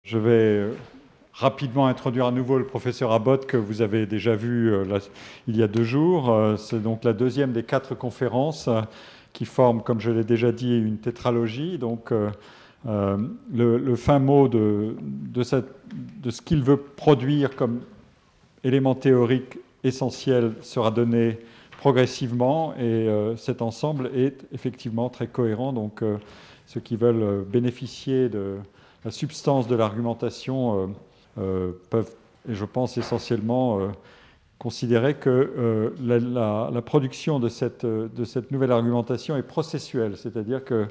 Je vais rapidement introduire à nouveau le professeur Abbott que vous avez déjà vu il y a 2 jours. C'est donc la deuxième des 4 conférences qui forment, comme je l'ai déjà dit, une tétralogie. Donc le fin mot de ce qu'il veut produire comme élément théorique essentiel sera donné progressivement et cet ensemble est effectivement très cohérent. Donc ceux qui veulent bénéficier de la substance de l'argumentation peuvent, et je pense essentiellement, considérer que la production de cette nouvelle argumentation est processuelle, c'est-à-dire que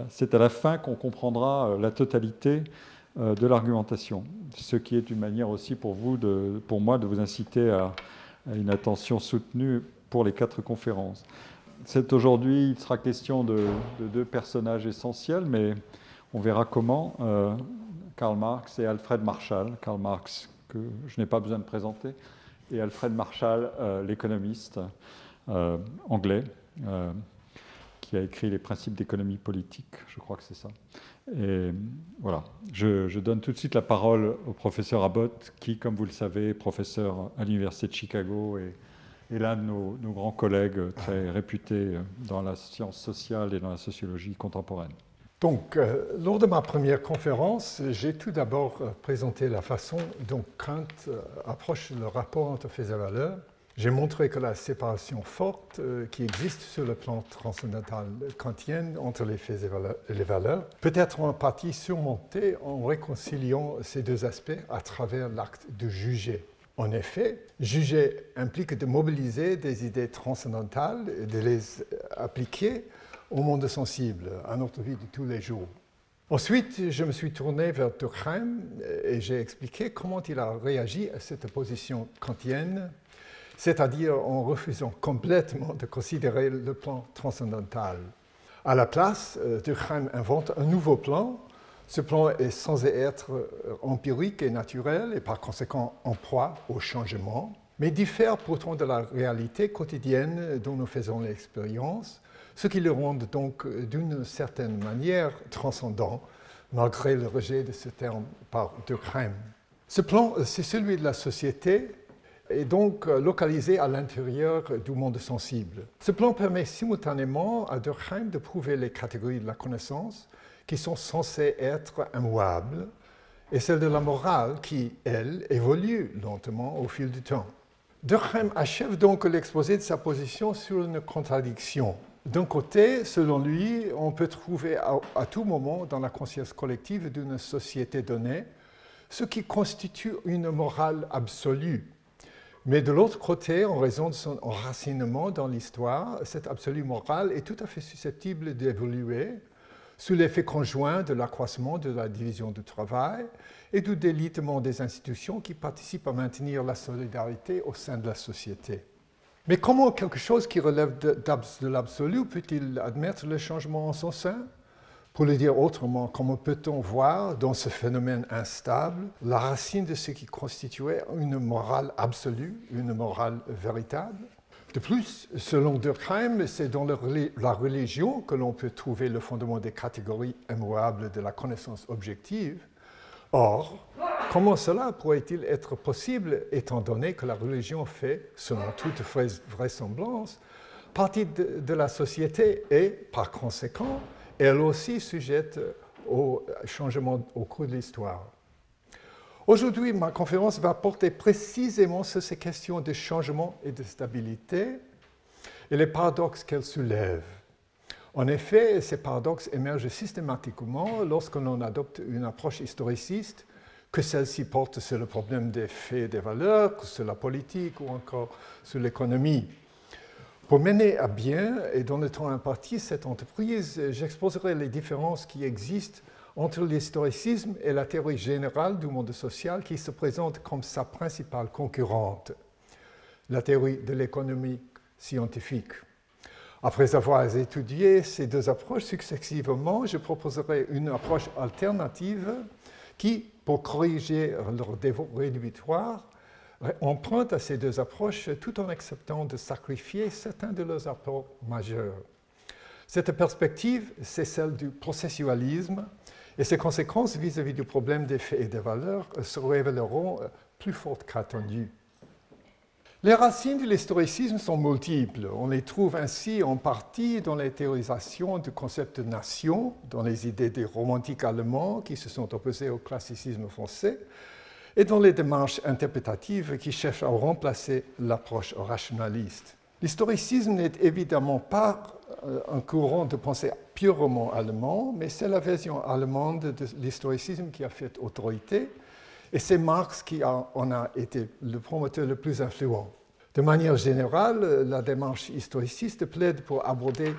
c'est à la fin qu'on comprendra la totalité de l'argumentation, ce qui est une manière aussi pour moi, de vous inciter à une attention soutenue pour les 4 conférences. Aujourd'hui, il sera question de 2 personnages essentiels, mais on verra comment. Karl Marx et Alfred Marshall. Karl Marx, que je n'ai pas besoin de présenter, et Alfred Marshall, l'économiste anglais, qui a écrit les principes d'économie politique, je crois que c'est ça. Et voilà, je donne tout de suite la parole au professeur Abbott, qui, comme vous le savez, est professeur à l'Université de Chicago et l'un de nos grands collègues très réputés dans la science sociale et dans la sociologie contemporaine. Donc, lors de ma première conférence, j'ai tout d'abord présenté la façon dont Kant approche le rapport entre faits et valeurs. J'ai montré que la séparation forte qui existe sur le plan transcendantal kantien entre les faits et les valeurs peut être en partie surmontée en réconciliant ces 2 aspects à travers l'acte de juger. En effet, juger implique de mobiliser des idées transcendantales et de les appliquer au monde sensible, à notre vie de tous les jours. Ensuite, je me suis tourné vers Durkheim et j'ai expliqué comment il a réagi à cette position kantienne, c'est-à-dire en refusant complètement de considérer le plan transcendantal. À la place, Durkheim invente un nouveau plan. Ce plan est censé être empirique et naturel et par conséquent en proie au changement, mais diffère pourtant de la réalité quotidienne dont nous faisons l'expérience, ce qui le rend donc d'une certaine manière transcendant, malgré le rejet de ce terme par Durkheim. Ce plan, c'est celui de la société, et donc localisé à l'intérieur du monde sensible. Ce plan permet simultanément à Durkheim de prouver les catégories de la connaissance qui sont censées être immuables, et celle de la morale qui, elle, évolue lentement au fil du temps. Durkheim achève donc l'exposé de sa position sur une contradiction. D'un côté, selon lui, on peut trouver à tout moment dans la conscience collective d'une société donnée ce qui constitue une morale absolue. Mais de l'autre côté, en raison de son enracinement dans l'histoire, cette absolue morale est tout à fait susceptible d'évoluer sous l'effet conjoint de l'accroissement de la division du travail et du délitement des institutions qui participent à maintenir la solidarité au sein de la société. Mais comment quelque chose qui relève de l'absolu peut-il admettre le changement en son sein? Pour le dire autrement, comment peut-on voir dans ce phénomène instable la racine de ce qui constituait une morale absolue, une morale véritable? De plus, selon Durkheim, c'est dans la religion que l'on peut trouver le fondement des catégories immuables de la connaissance objective. Or, comment cela pourrait-il être possible, étant donné que la religion fait, selon toute vraisemblance, partie de la société et, par conséquent, elle aussi sujette au changement au cours de l'histoire. Aujourd'hui, ma conférence va porter précisément sur ces questions de changement et de stabilité et les paradoxes qu'elles soulèvent. En effet, ces paradoxes émergent systématiquement lorsque l'on adopte une approche historiciste, que celle-ci porte sur le problème des faits et des valeurs, que sur la politique ou encore sur l'économie. Pour mener à bien, et dans le temps imparti, cette entreprise, j'exposerai les différences qui existent entre l'historicisme et la théorie générale du monde social qui se présente comme sa principale concurrente, la théorie de l'économie scientifique. Après avoir étudié ces 2 approches successivement, je proposerai une approche alternative qui, pour corriger leur défaut rédhibitoire, emprunte à ces 2 approches tout en acceptant de sacrifier certains de leurs apports majeurs. Cette perspective, c'est celle du processualisme Et ces conséquences vis-à-vis du problème des faits et des valeurs se révéleront plus fortes qu'attendues. Les racines de l'historicisme sont multiples. On les trouve ainsi en partie dans les théorisations du concept de nation, dans les idées des romantiques allemands qui se sont opposés au classicisme français, et dans les démarches interprétatives qui cherchent à remplacer l'approche rationaliste. L'historicisme n'est évidemment pas un courant de pensée purement allemand, mais c'est la version allemande de l'historicisme qui a fait autorité, et c'est Marx qui en a été le promoteur le plus influent. De manière générale, la démarche historiciste plaide pour aborder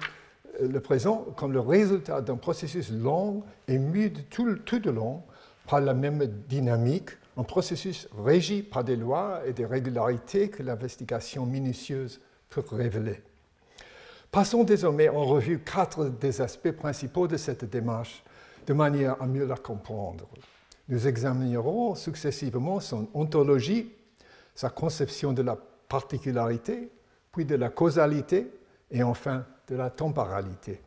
le présent comme le résultat d'un processus long et mu tout de long par la même dynamique, un processus régi par des lois et des régularités que l'investigation minutieuse peut révéler. Passons désormais en revue 4 des aspects principaux de cette démarche, de manière à mieux la comprendre. Nous examinerons successivement son ontologie, sa conception de la particularité, puis de la causalité et enfin de la temporalité.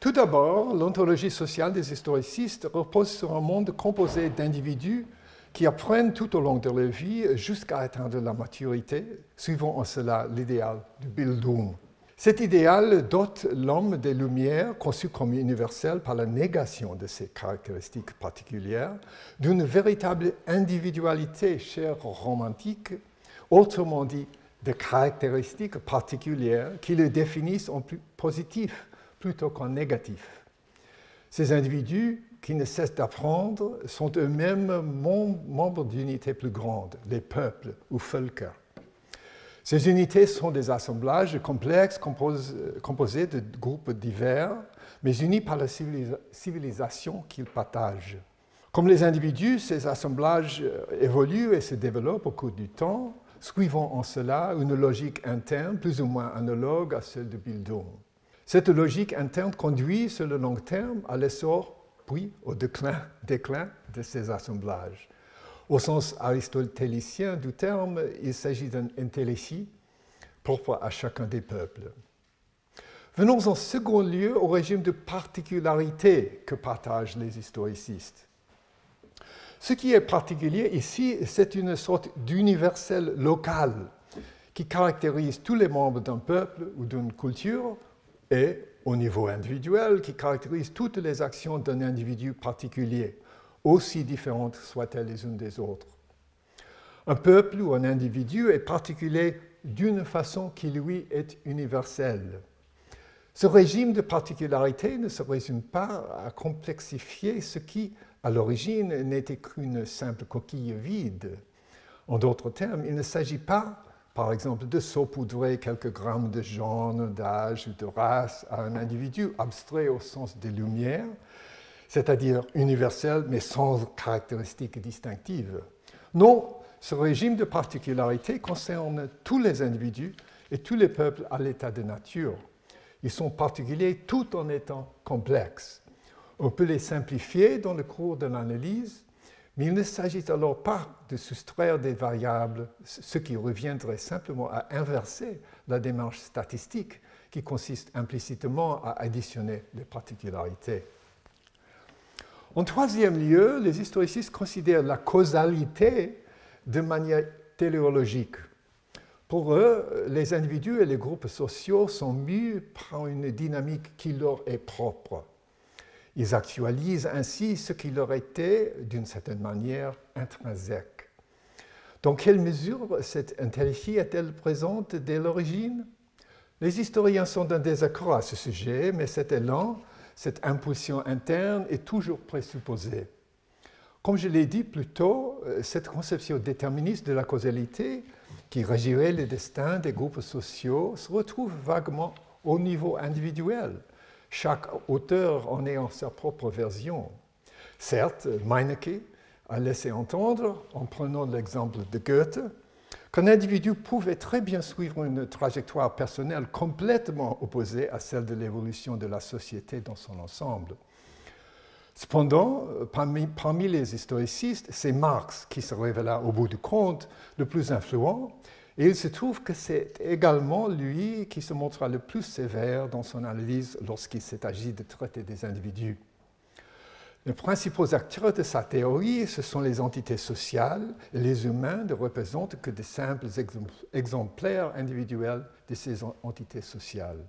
Tout d'abord, l'ontologie sociale des historicistes repose sur un monde composé d'individus qui apprennent tout au long de leur vie jusqu'à atteindre la maturité, suivant en cela l'idéal du Bildung. Cet idéal dote l'homme des Lumières, conçu comme universel par la négation de ses caractéristiques particulières, d'une véritable individualité chère aux romantiques, autrement dit, de caractéristiques particulières qui le définissent en positif plutôt qu'en négatif. Ces individus qui ne cessent d'apprendre sont eux-mêmes membres d'unités plus grandes, les peuples ou Völker. Ces unités sont des assemblages complexes composés de groupes divers, mais unis par la civilisation qu'ils partagent. Comme les individus, ces assemblages évoluent et se développent au cours du temps, suivant en cela une logique interne plus ou moins analogue à celle de Bildung. Cette logique interne conduit sur le long terme à l'essor puis au déclin de ces assemblages. Au sens aristotélicien du terme, il s'agit d'un entéléchie propre à chacun des peuples. Venons en second lieu au régime de particularité que partagent les historicistes. Ce qui est particulier ici, c'est une sorte d'universel local qui caractérise tous les membres d'un peuple ou d'une culture et, au niveau individuel, qui caractérise toutes les actions d'un individu particulier, aussi différentes soient-elles les unes des autres. Un peuple ou un individu est particulier d'une façon qui lui est universelle. Ce régime de particularité ne se résume pas à complexifier ce qui, à l'origine, n'était qu'une simple coquille vide. En d'autres termes, il ne s'agit pas, par exemple, de saupoudrer quelques grammes de genre, d'âge ou de race à un individu abstrait au sens des Lumières, c'est-à-dire universel mais sans caractéristiques distinctives. Non, ce régime de particularité concerne tous les individus et tous les peuples à l'état de nature. Ils sont particuliers tout en étant complexes. On peut les simplifier dans le cours de l'analyse, mais il ne s'agit alors pas de soustraire des variables, ce qui reviendrait simplement à inverser la démarche statistique qui consiste implicitement à additionner les particularités. En troisième lieu, les historicistes considèrent la causalité de manière téléologique. Pour eux, les individus et les groupes sociaux sont mus par une dynamique qui leur est propre. Ils actualisent ainsi ce qui leur était, d'une certaine manière, intrinsèque. Dans quelle mesure cette intelligence est-elle présente dès l'origine? Les historiens sont en désaccord à ce sujet, mais cet élan, cette impulsion interne est toujours présupposée. Comme je l'ai dit plus tôt, cette conception déterministe de la causalité qui régirait le destin des groupes sociaux se retrouve vaguement au niveau individuel, chaque auteur en ayant sa propre version. Certes, Meinecke a laissé entendre, en prenant l'exemple de Goethe, qu'un individu pouvait très bien suivre une trajectoire personnelle complètement opposée à celle de l'évolution de la société dans son ensemble. Cependant, parmi les historicistes, c'est Marx qui se révéla au bout du compte le plus influent, et il se trouve que c'est également lui qui se montra le plus sévère dans son analyse lorsqu'il s'est agi de traiter des individus. Les principaux acteurs de sa théorie, ce sont les entités sociales, et les humains ne représentent que de simples exemplaires individuels de ces entités sociales.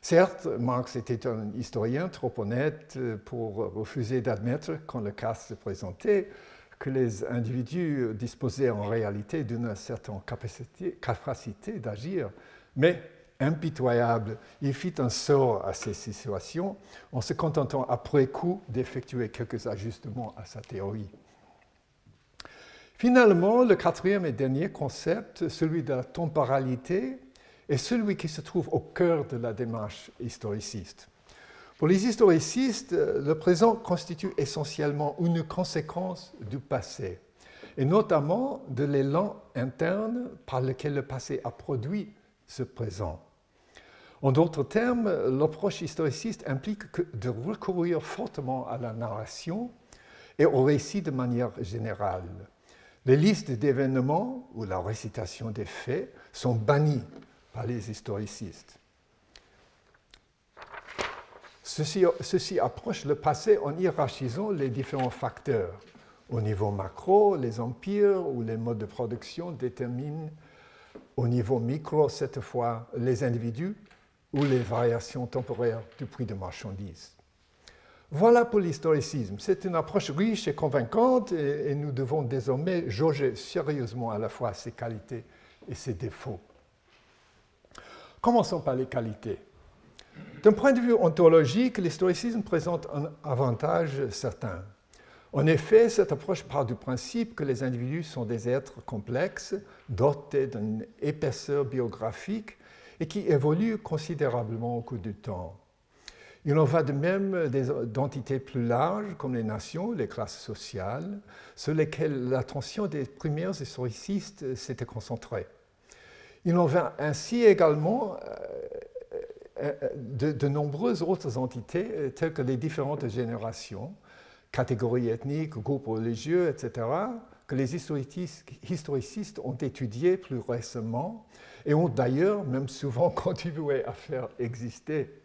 Certes, Marx était un historien trop honnête pour refuser d'admettre, quand le cas se présentait, que les individus disposaient en réalité d'une certaine capacité d'agir, mais impitoyable, il fit un sort à ces situations en se contentant après coup d'effectuer quelques ajustements à sa théorie. Finalement, le quatrième et dernier concept, celui de la temporalité, est celui qui se trouve au cœur de la démarche historiciste. Pour les historicistes, le présent constitue essentiellement une conséquence du passé, et notamment de l'élan interne par lequel le passé a produit ce présent. En d'autres termes, l'approche historiciste implique de recourir fortement à la narration et au récit de manière générale. Les listes d'événements ou la récitation des faits sont bannies par les historicistes. Ceci approche le passé en hiérarchisant les différents facteurs. Au niveau macro, les empires ou les modes de production déterminent au niveau micro, cette fois, les individus ou les variations temporaires du prix de marchandises. Voilà pour l'historicisme. C'est une approche riche et convaincante et nous devons désormais jauger sérieusement à la fois ses qualités et ses défauts. Commençons par les qualités. D'un point de vue ontologique, l'historicisme présente un avantage certain. En effet, cette approche part du principe que les individus sont des êtres complexes, dotés d'une épaisseur biographique et qui évoluent considérablement au cours du temps. Il en va de même d'entités plus larges comme les nations, les classes sociales, sur lesquelles l'attention des premiers historicistes s'était concentrée. Il en va ainsi également de nombreuses autres entités, telles que les différentes générations, catégories ethniques, groupes religieux, etc., que les historicistes ont étudiées plus récemment et ont d'ailleurs même souvent contribué à faire exister.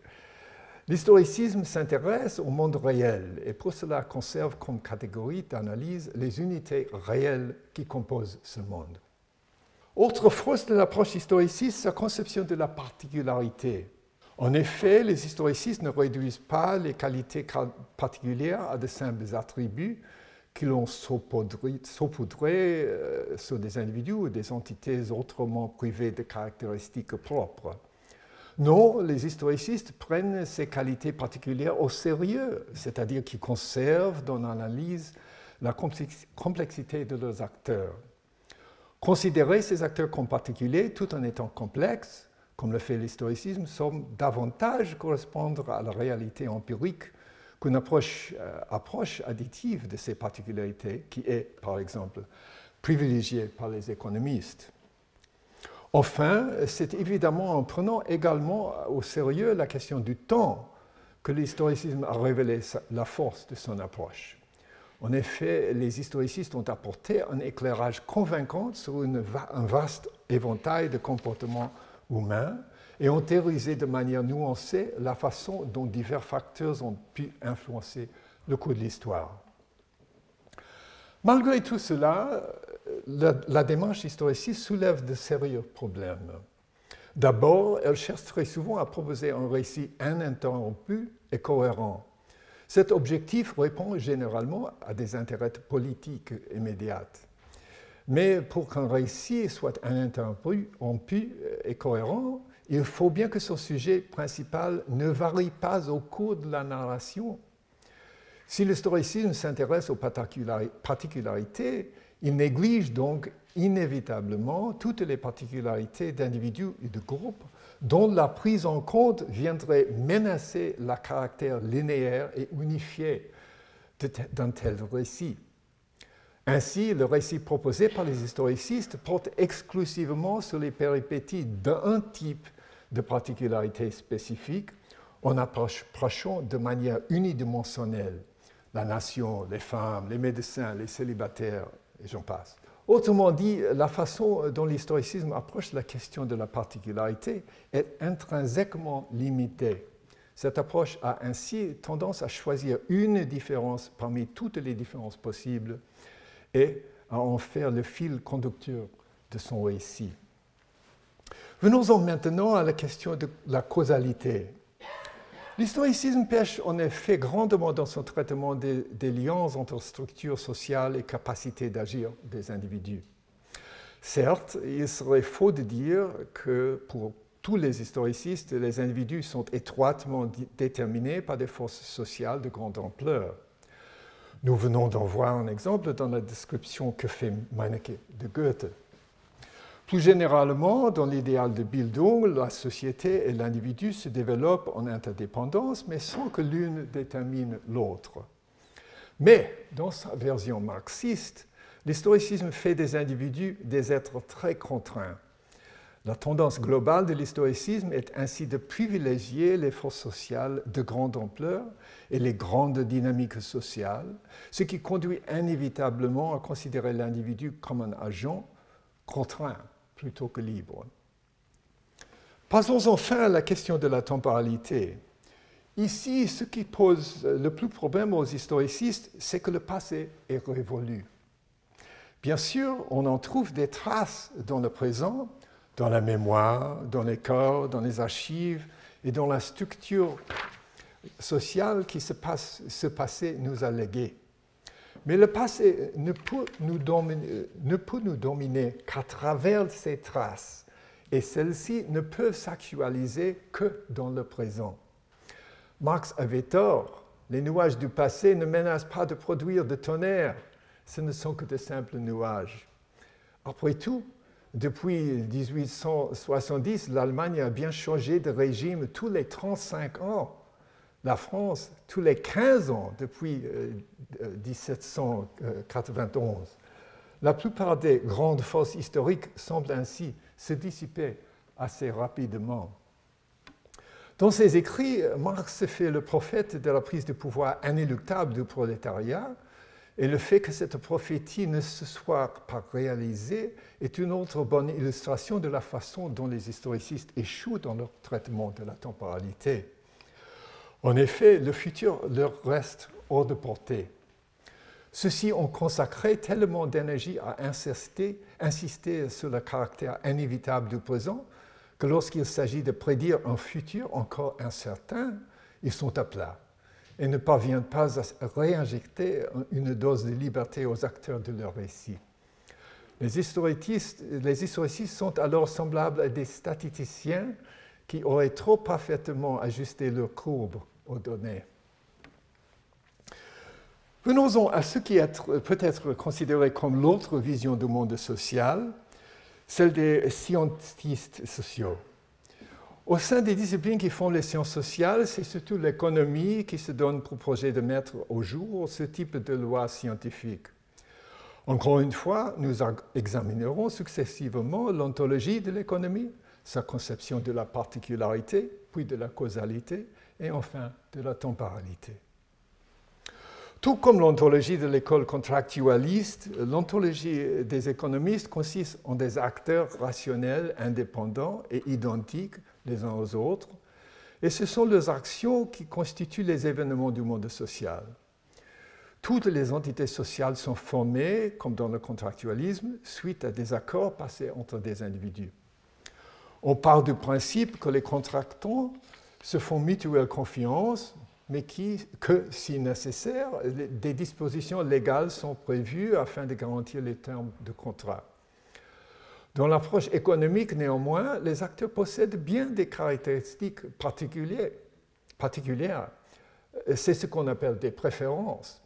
L'historicisme s'intéresse au monde réel et pour cela conserve comme catégorie d'analyse les unités réelles qui composent ce monde. Autre force de l'approche historiciste, sa conception de la particularité. En effet, les historicistes ne réduisent pas les qualités particulières à de simples attributs qui l'ont saupoudré sur des individus ou des entités autrement privées de caractéristiques propres. Non, les historicistes prennent ces qualités particulières au sérieux, c'est-à-dire qu'ils conservent dans l'analyse la complexité de leurs acteurs. Considérer ces acteurs comme particuliers tout en étant complexes, comme le fait l'historicisme, semble davantage correspondre à la réalité empirique qu'une approche additive de ces particularités qui est, par exemple, privilégiée par les économistes. Enfin, c'est évidemment en prenant également au sérieux la question du temps que l'historicisme a révélé la force de son approche. En effet, les historicistes ont apporté un éclairage convaincant sur un vaste éventail de comportements humains et ont théorisé de manière nuancée la façon dont divers facteurs ont pu influencer le cours de l'histoire. Malgré tout cela, la démarche historiciste soulève de sérieux problèmes. D'abord, elle cherche très souvent à proposer un récit ininterrompu et cohérent. Cet objectif répond généralement à des intérêts politiques immédiats. Mais pour qu'un récit soit ininterrompu et cohérent, il faut bien que son sujet principal ne varie pas au cours de la narration. Si l'historicisme s'intéresse aux particularités, il néglige donc inévitablement toutes les particularités d'individus et de groupes dont la prise en compte viendrait menacer le caractère linéaire et unifié d'un tel récit. Ainsi, le récit proposé par les historicistes porte exclusivement sur les péripéties d'un type de particularité spécifique en approchant de manière unidimensionnelle la nation, les femmes, les médecins, les célibataires, et j'en passe. Autrement dit, la façon dont l'historicisme approche la question de la particularité est intrinsèquement limitée. Cette approche a ainsi tendance à choisir une différence parmi toutes les différences possibles et à en faire le fil conducteur de son récit. Venons-en maintenant à la question de la causalité. L'historicisme pêche en effet grandement dans son traitement des liens entre structures sociales et capacité d'agir des individus. Certes, il serait faux de dire que pour tous les historicistes, les individus sont étroitement déterminés par des forces sociales de grande ampleur. Nous venons d'en voir un exemple dans la description que fait Meinecke de Goethe. Plus généralement, dans l'idéal de Bildung, la société et l'individu se développent en interdépendance, mais sans que l'une détermine l'autre. Mais, dans sa version marxiste, l'historicisme fait des individus des êtres très contraints. La tendance globale de l'historicisme est ainsi de privilégier les forces sociales de grande ampleur et les grandes dynamiques sociales, ce qui conduit inévitablement à considérer l'individu comme un agent contraint plutôt que libre. Passons enfin à la question de la temporalité. Ici, ce qui pose le plus problème aux historicistes, c'est que le passé est révolu. Bien sûr, on en trouve des traces dans le présent, dans la mémoire, dans les corps, dans les archives et dans la structure sociale qui ce passé nous a légué. Mais le passé ne peut nous dominer qu'à travers ces traces, et celles-ci ne peuvent s'actualiser que dans le présent. Marx avait tort, les nuages du passé ne menacent pas de produire de tonnerre, ce ne sont que de simples nuages. Après tout, depuis 1870, l'Allemagne a bien changé de régime tous les 35 ans. La France, tous les 15 ans depuis 1791. La plupart des grandes forces historiques semblent ainsi se dissiper assez rapidement. Dans ses écrits, Marx se fait le prophète de la prise de pouvoir inéluctable du prolétariat, et le fait que cette prophétie ne se soit pas réalisée est une autre bonne illustration de la façon dont les historicistes échouent dans leur traitement de la temporalité. En effet, le futur leur reste hors de portée. Ceux-ci ont consacré tellement d'énergie à insister sur le caractère inévitable du présent que lorsqu'il s'agit de prédire un futur encore incertain, ils sont à plat et ne parviennent pas à réinjecter une dose de liberté aux acteurs de leur récit. Les historicistes sont alors semblables à des statisticiens qui auraient trop parfaitement ajusté leur courbe aux données. Venons-en à ce qui peut être considéré comme l'autre vision du monde social, celle des scientistes sociaux. Au sein des disciplines qui font les sciences sociales, c'est surtout l'économie qui se donne pour projet de mettre au jour ce type de lois scientifiques. Encore une fois, nous examinerons successivement l'ontologie de l'économie, sa conception de la particularité, puis de la causalité, et enfin de la temporalité. Tout comme l'ontologie de l'école contractualiste, l'ontologie des économistes consiste en des acteurs rationnels, indépendants et identiques les uns aux autres, et ce sont leurs actions qui constituent les événements du monde social. Toutes les entités sociales sont formées, comme dans le contractualisme, suite à des accords passés entre des individus. On part du principe que les contractants se font mutuelle confiance, mais que, si nécessaire, des dispositions légales sont prévues afin de garantir les termes du contrat. Dans l'approche économique, néanmoins, les acteurs possèdent bien des caractéristiques particulières. C'est ce qu'on appelle des préférences.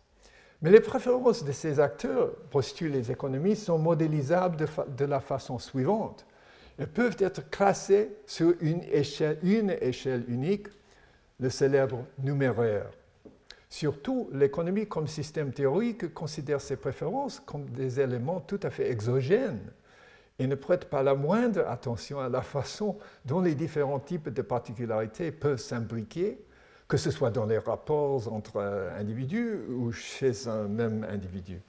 Mais les préférences de ces acteurs, postulent les économistes, sont modélisables de la façon suivante. Elles peuvent être classées sur une échelle unique, le célèbre numéraire. Surtout, l'économie comme système théorique considère ces préférences comme des éléments tout à fait exogènes et ne prête pas la moindre attention à la façon dont les différents types de particularités peuvent s'imbriquer, que ce soit dans les rapports entre individus ou chez un même individu.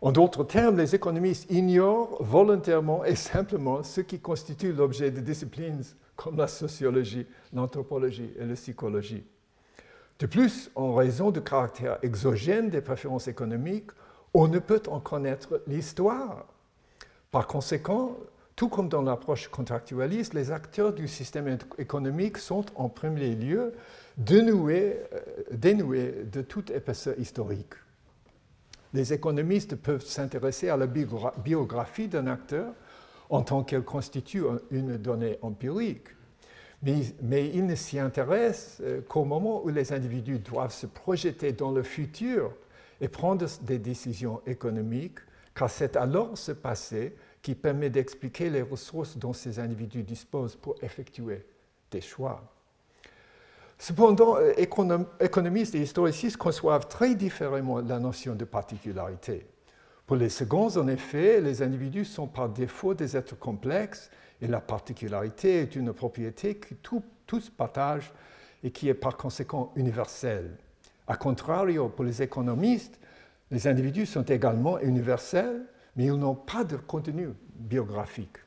En d'autres termes, les économistes ignorent volontairement et simplement ce qui constitue l'objet de disciplines comme la sociologie, l'anthropologie et la psychologie. De plus, en raison du caractère exogène des préférences économiques, on ne peut en connaître l'histoire. Par conséquent, tout comme dans l'approche contractualiste, les acteurs du système économique sont en premier lieu dénués de toute épaisseur historique. Les économistes peuvent s'intéresser à la biographie d'un acteur en tant qu'elle constitue une donnée empirique, mais ils ne s'y intéressent qu'au moment où les individus doivent se projeter dans le futur et prendre des décisions économiques, car c'est alors ce passé qui permet d'expliquer les ressources dont ces individus disposent pour effectuer des choix. Cependant, économistes et historicistes conçoivent très différemment la notion de particularité. Pour les seconds, en effet, les individus sont par défaut des êtres complexes et la particularité est une propriété que tous partagent et qui est par conséquent universelle. A contrario, pour les économistes, les individus sont également universels, mais ils n'ont pas de contenu biographique.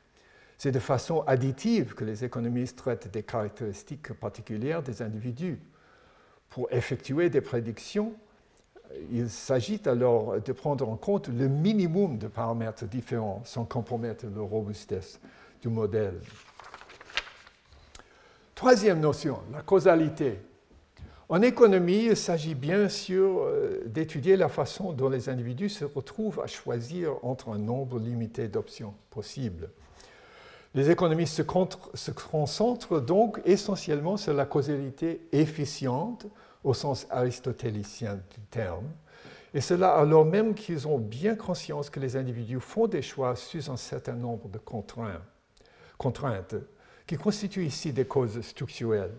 C'est de façon additive que les économistes traitent des caractéristiques particulières des individus. Pour effectuer des prédictions, il s'agit alors de prendre en compte le minimum de paramètres différents sans compromettre la robustesse du modèle. Troisième notion, la causalité. En économie, il s'agit bien sûr d'étudier la façon dont les individus se retrouvent à choisir entre un nombre limité d'options possibles. Les économistes se concentrent donc essentiellement sur la causalité efficiente, au sens aristotélicien du terme, et cela alors même qu'ils ont bien conscience que les individus font des choix sous un certain nombre de contraintes qui constituent ici des causes structurelles.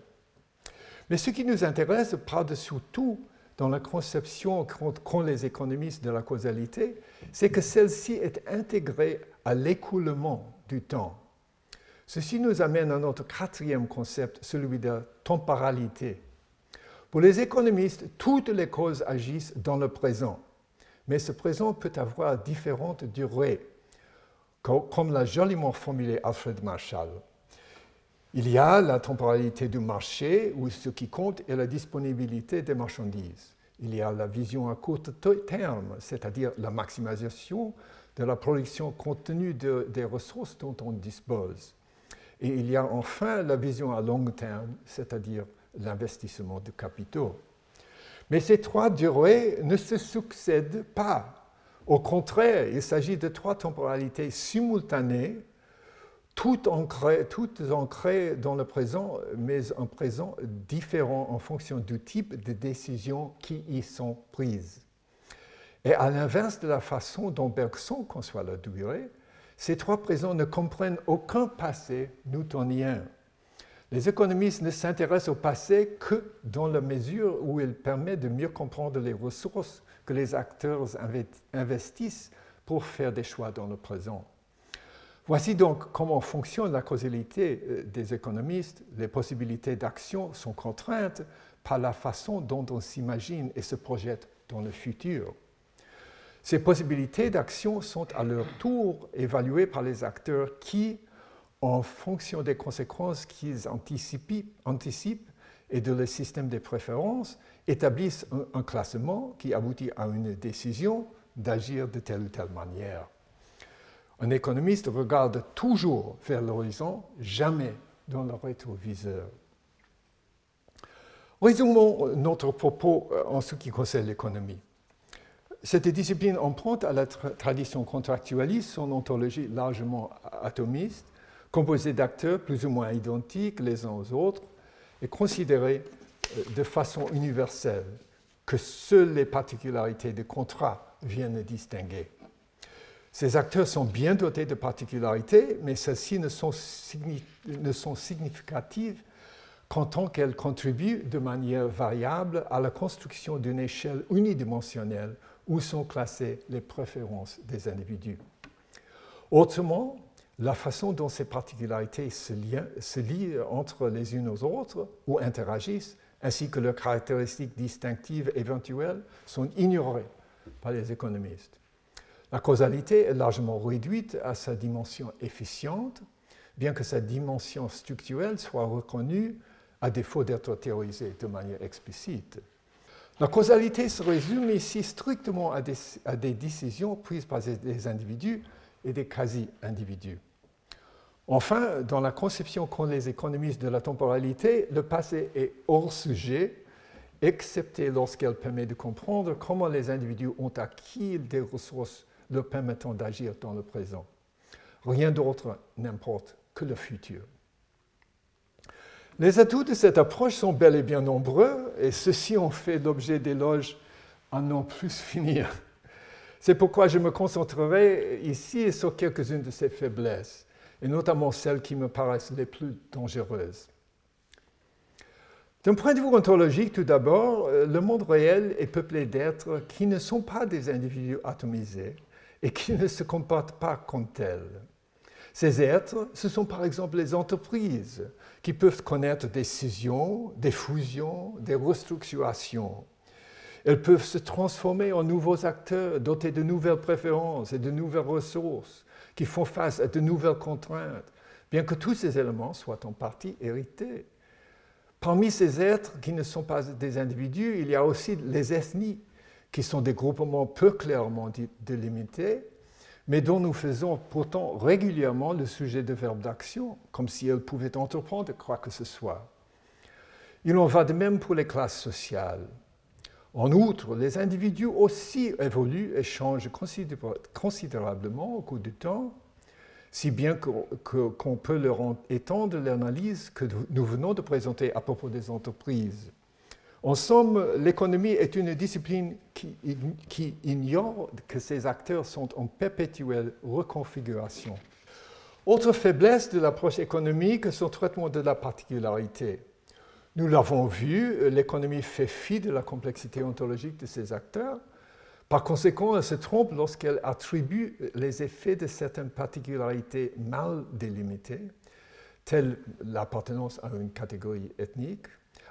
Mais ce qui nous intéresse par-dessus tout dans la conception qu'ont les économistes de la causalité, c'est que celle-ci est intégrée à l'écoulement du temps. Ceci nous amène à notre quatrième concept, celui de la temporalité. Pour les économistes, toutes les causes agissent dans le présent, mais ce présent peut avoir différentes durées, comme l'a joliment formulé Alfred Marshall. Il y a la temporalité du marché, où ce qui compte est la disponibilité des marchandises. Il y a la vision à court terme, c'est-à-dire la maximisation de la production compte tenu des ressources dont on dispose. Et il y a enfin la vision à long terme, c'est-à-dire l'investissement de capitaux. Mais ces trois durées ne se succèdent pas. Au contraire, il s'agit de trois temporalités simultanées, toutes ancrées dans le présent, mais un présent différent en fonction du type de décisions qui y sont prises. Et à l'inverse de la façon dont Bergson conçoit la durée, ces trois présents ne comprennent aucun passé newtonien. Les économistes ne s'intéressent au passé que dans la mesure où il permet de mieux comprendre les ressources que les acteurs investissent pour faire des choix dans le présent. Voici donc comment fonctionne la causalité des économistes. Les possibilités d'action sont contraintes par la façon dont on s'imagine et se projette dans le futur. Ces possibilités d'action sont à leur tour évaluées par les acteurs qui, en fonction des conséquences qu'ils anticipent et de leur système de préférences, établissent un classement qui aboutit à une décision d'agir de telle ou telle manière. Un économiste regarde toujours vers l'horizon, jamais dans le rétroviseur. Résumons notre propos en ce qui concerne l'économie. Cette discipline emprunte à la tradition contractualiste son ontologie largement atomiste, composée d'acteurs plus ou moins identiques les uns aux autres et considérés de façon universelle, que seules les particularités des contrats viennent distinguer. Ces acteurs sont bien dotés de particularités, mais celles-ci ne sont significatives qu'en tant qu'elles contribuent de manière variable à la construction d'une échelle unidimensionnelle où sont classées les préférences des individus. Autrement, la façon dont ces particularités se lient entre les unes aux autres ou interagissent, ainsi que leurs caractéristiques distinctives éventuelles, sont ignorées par les économistes. La causalité est largement réduite à sa dimension efficiente, bien que sa dimension structurelle soit reconnue à défaut d'être théorisée de manière explicite. La causalité se résume ici strictement à des décisions prises par des individus et des quasi-individus. Enfin, dans la conception qu'ont les économistes de la temporalité, le passé est hors sujet, excepté lorsqu'elle permet de comprendre comment les individus ont acquis des ressources leur permettant d'agir dans le présent. Rien d'autre n'importe que le futur. Les atouts de cette approche sont bel et bien nombreux, et ceux-ci ont fait l'objet d'éloges à n'en plus finir. C'est pourquoi je me concentrerai ici sur quelques-unes de ces faiblesses, et notamment celles qui me paraissent les plus dangereuses. D'un point de vue ontologique, tout d'abord, le monde réel est peuplé d'êtres qui ne sont pas des individus atomisés et qui ne se comportent pas comme tels. Ces êtres, ce sont par exemple les entreprises qui peuvent connaître des scissions, des fusions, des restructurations. Elles peuvent se transformer en nouveaux acteurs dotés de nouvelles préférences et de nouvelles ressources qui font face à de nouvelles contraintes, bien que tous ces éléments soient en partie hérités. Parmi ces êtres qui ne sont pas des individus, il y a aussi les ethnies, qui sont des groupements peu clairement délimités, mais dont nous faisons pourtant régulièrement le sujet de verbes d'action, comme si elles pouvaient entreprendre quoi que ce soit. Il en va de même pour les classes sociales. En outre, les individus aussi évoluent et changent considérablement au cours du temps, si bien qu'on peut leur étendre l'analyse que nous venons de présenter à propos des entreprises. En somme, l'économie est une discipline qui ignore que ces acteurs sont en perpétuelle reconfiguration. Autre faiblesse de l'approche économique, son traitement de la particularité. Nous l'avons vu, l'économie fait fi de la complexité ontologique de ses acteurs. Par conséquent, elle se trompe lorsqu'elle attribue les effets de certaines particularités mal délimitées, telles l'appartenance à une catégorie ethnique,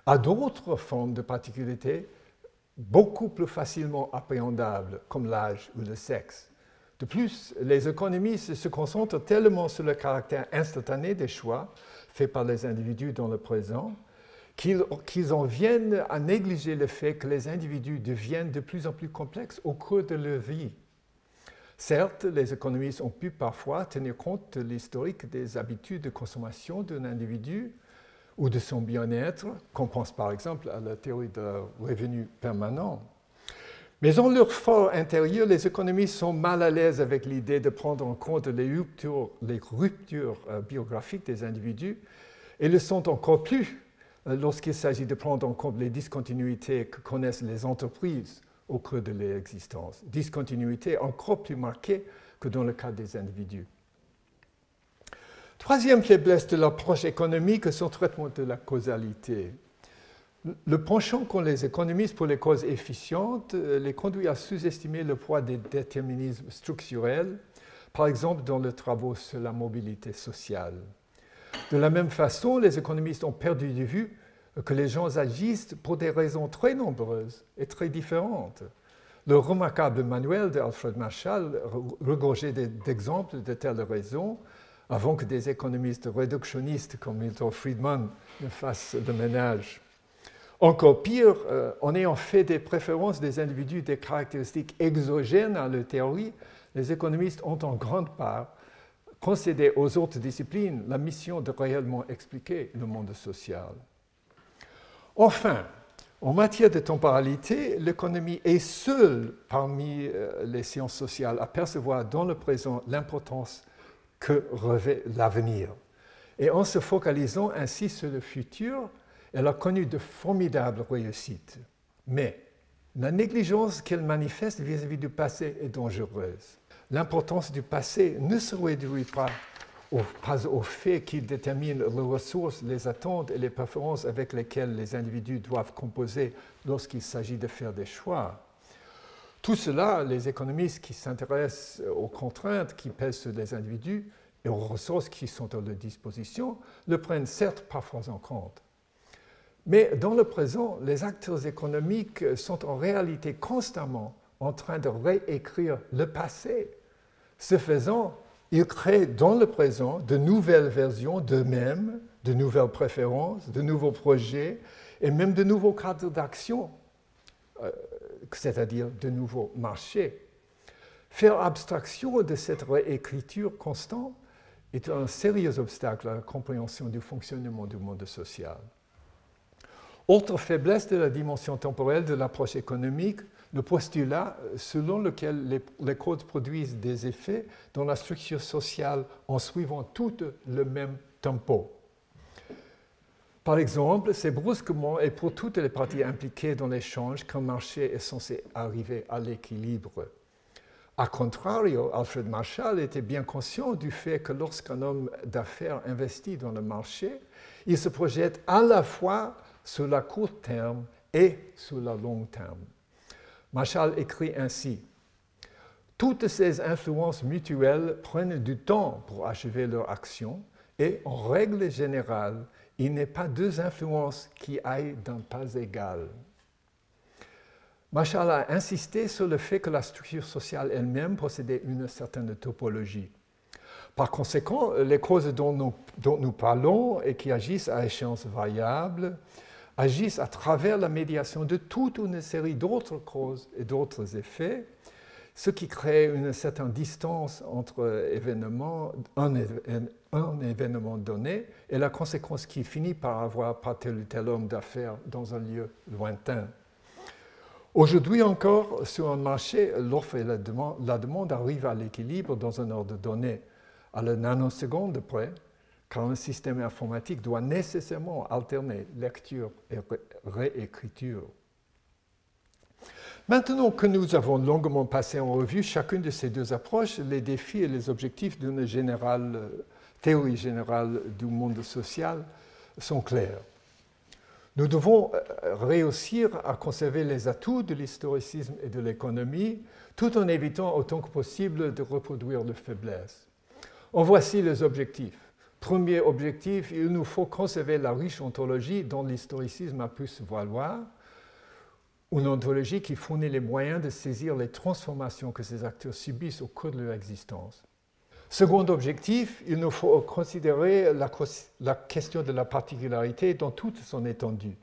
à d'autres formes de particularité beaucoup plus facilement appréhendables, comme l'âge ou le sexe. De plus, les économistes se concentrent tellement sur le caractère instantané des choix faits par les individus dans le présent qu'ils en viennent à négliger le fait que les individus deviennent de plus en plus complexes au cours de leur vie. Certes, les économistes ont pu parfois tenir compte de l'historique des habitudes de consommation d'un individu ou de son bien-être, qu'on pense par exemple à la théorie de revenu permanent. Mais en leur fort intérieur, les économistes sont mal à l'aise avec l'idée de prendre en compte les ruptures biographiques des individus et le sont encore plus lorsqu'il s'agit de prendre en compte les discontinuités que connaissent les entreprises au cours de leur existence, discontinuités encore plus marquées que dans le cas des individus. Troisième faiblesse de l'approche économique, son traitement de la causalité. Le penchant qu'ont les économistes pour les causes efficientes les conduit à sous-estimer le poids des déterminismes structurels, par exemple dans les travaux sur la mobilité sociale. De la même façon, les économistes ont perdu de vue que les gens agissent pour des raisons très nombreuses et très différentes. Le remarquable manuel d'Alfred Marshall regorgeait d'exemples de telles raisons avant que des économistes réductionnistes comme Milton Friedman ne fassent le ménage. Encore pire, en ayant fait des préférences des individus des caractéristiques exogènes à leur théorie, les économistes ont en grande part concédé aux autres disciplines la mission de réellement expliquer le monde social. Enfin, en matière de temporalité, l'économie est seule parmi les sciences sociales à percevoir dans le présent l'importance que revêt l'avenir. Et en se focalisant ainsi sur le futur, elle a connu de formidables réussites. Mais la négligence qu'elle manifeste vis-à-vis du passé est dangereuse. L'importance du passé ne se réduit pas au fait qu'il détermine les ressources, les attentes et les préférences avec lesquelles les individus doivent composer lorsqu'il s'agit de faire des choix. Tout cela, les économistes qui s'intéressent aux contraintes qui pèsent sur les individus et aux ressources qui sont à leur disposition, le prennent certes parfois en compte. Mais dans le présent, les acteurs économiques sont en réalité constamment en train de réécrire le passé. Ce faisant, Ils créent dans le présent de nouvelles versions d'eux-mêmes, de nouvelles préférences, de nouveaux projets et même de nouveaux cadres d'action, c'est-à-dire de nouveaux marchés. Faire abstraction de cette réécriture constante est un sérieux obstacle à la compréhension du fonctionnement du monde social. Autre faiblesse de la dimension temporelle de l'approche économique, le postulat selon lequel les codes produisent des effets dans la structure sociale en suivant toutes le même tempo. Par exemple, c'est brusquement et pour toutes les parties impliquées dans l'échange qu'un marché est censé arriver à l'équilibre. A contrario, Alfred Marshall était bien conscient du fait que lorsqu'un homme d'affaires investit dans le marché, il se projette à la fois sur le court terme et sur le long terme. Marshall écrit ainsi: « Toutes ces influences mutuelles prennent du temps pour achever leur action et, en règle générale, il n'est pas deux influences qui aillent d'un pas égal. » Marshall a insisté sur le fait que la structure sociale elle-même possédait une certaine topologie. Par conséquent, les causes dont nous parlons et qui agissent à échéance variable agissent à travers la médiation de toute une série d'autres causes et d'autres effets, ce qui crée une certaine distance entre un événement donné et la conséquence qui finit par avoir par tel ou tel homme d'affaires dans un lieu lointain. Aujourd'hui encore, sur un marché, l'offre et la demande arrivent à l'équilibre dans un ordre donné, à la nanoseconde près, car un système informatique doit nécessairement alterner lecture et réécriture. Maintenant que nous avons longuement passé en revue chacune de ces deux approches, les défis et les objectifs d'une théorie générale du monde social sont clairs. Nous devons réussir à conserver les atouts de l'historicisme et de l'économie, tout en évitant autant que possible de reproduire les faiblesses. En voici les objectifs. Premier objectif, il nous faut conserver la riche ontologie dont l'historicisme a pu se valoir, une ontologie qui fournit les moyens de saisir les transformations que ces acteurs subissent au cours de leur existence. Second objectif, il nous faut considérer la question de la particularité dans toute son étendue.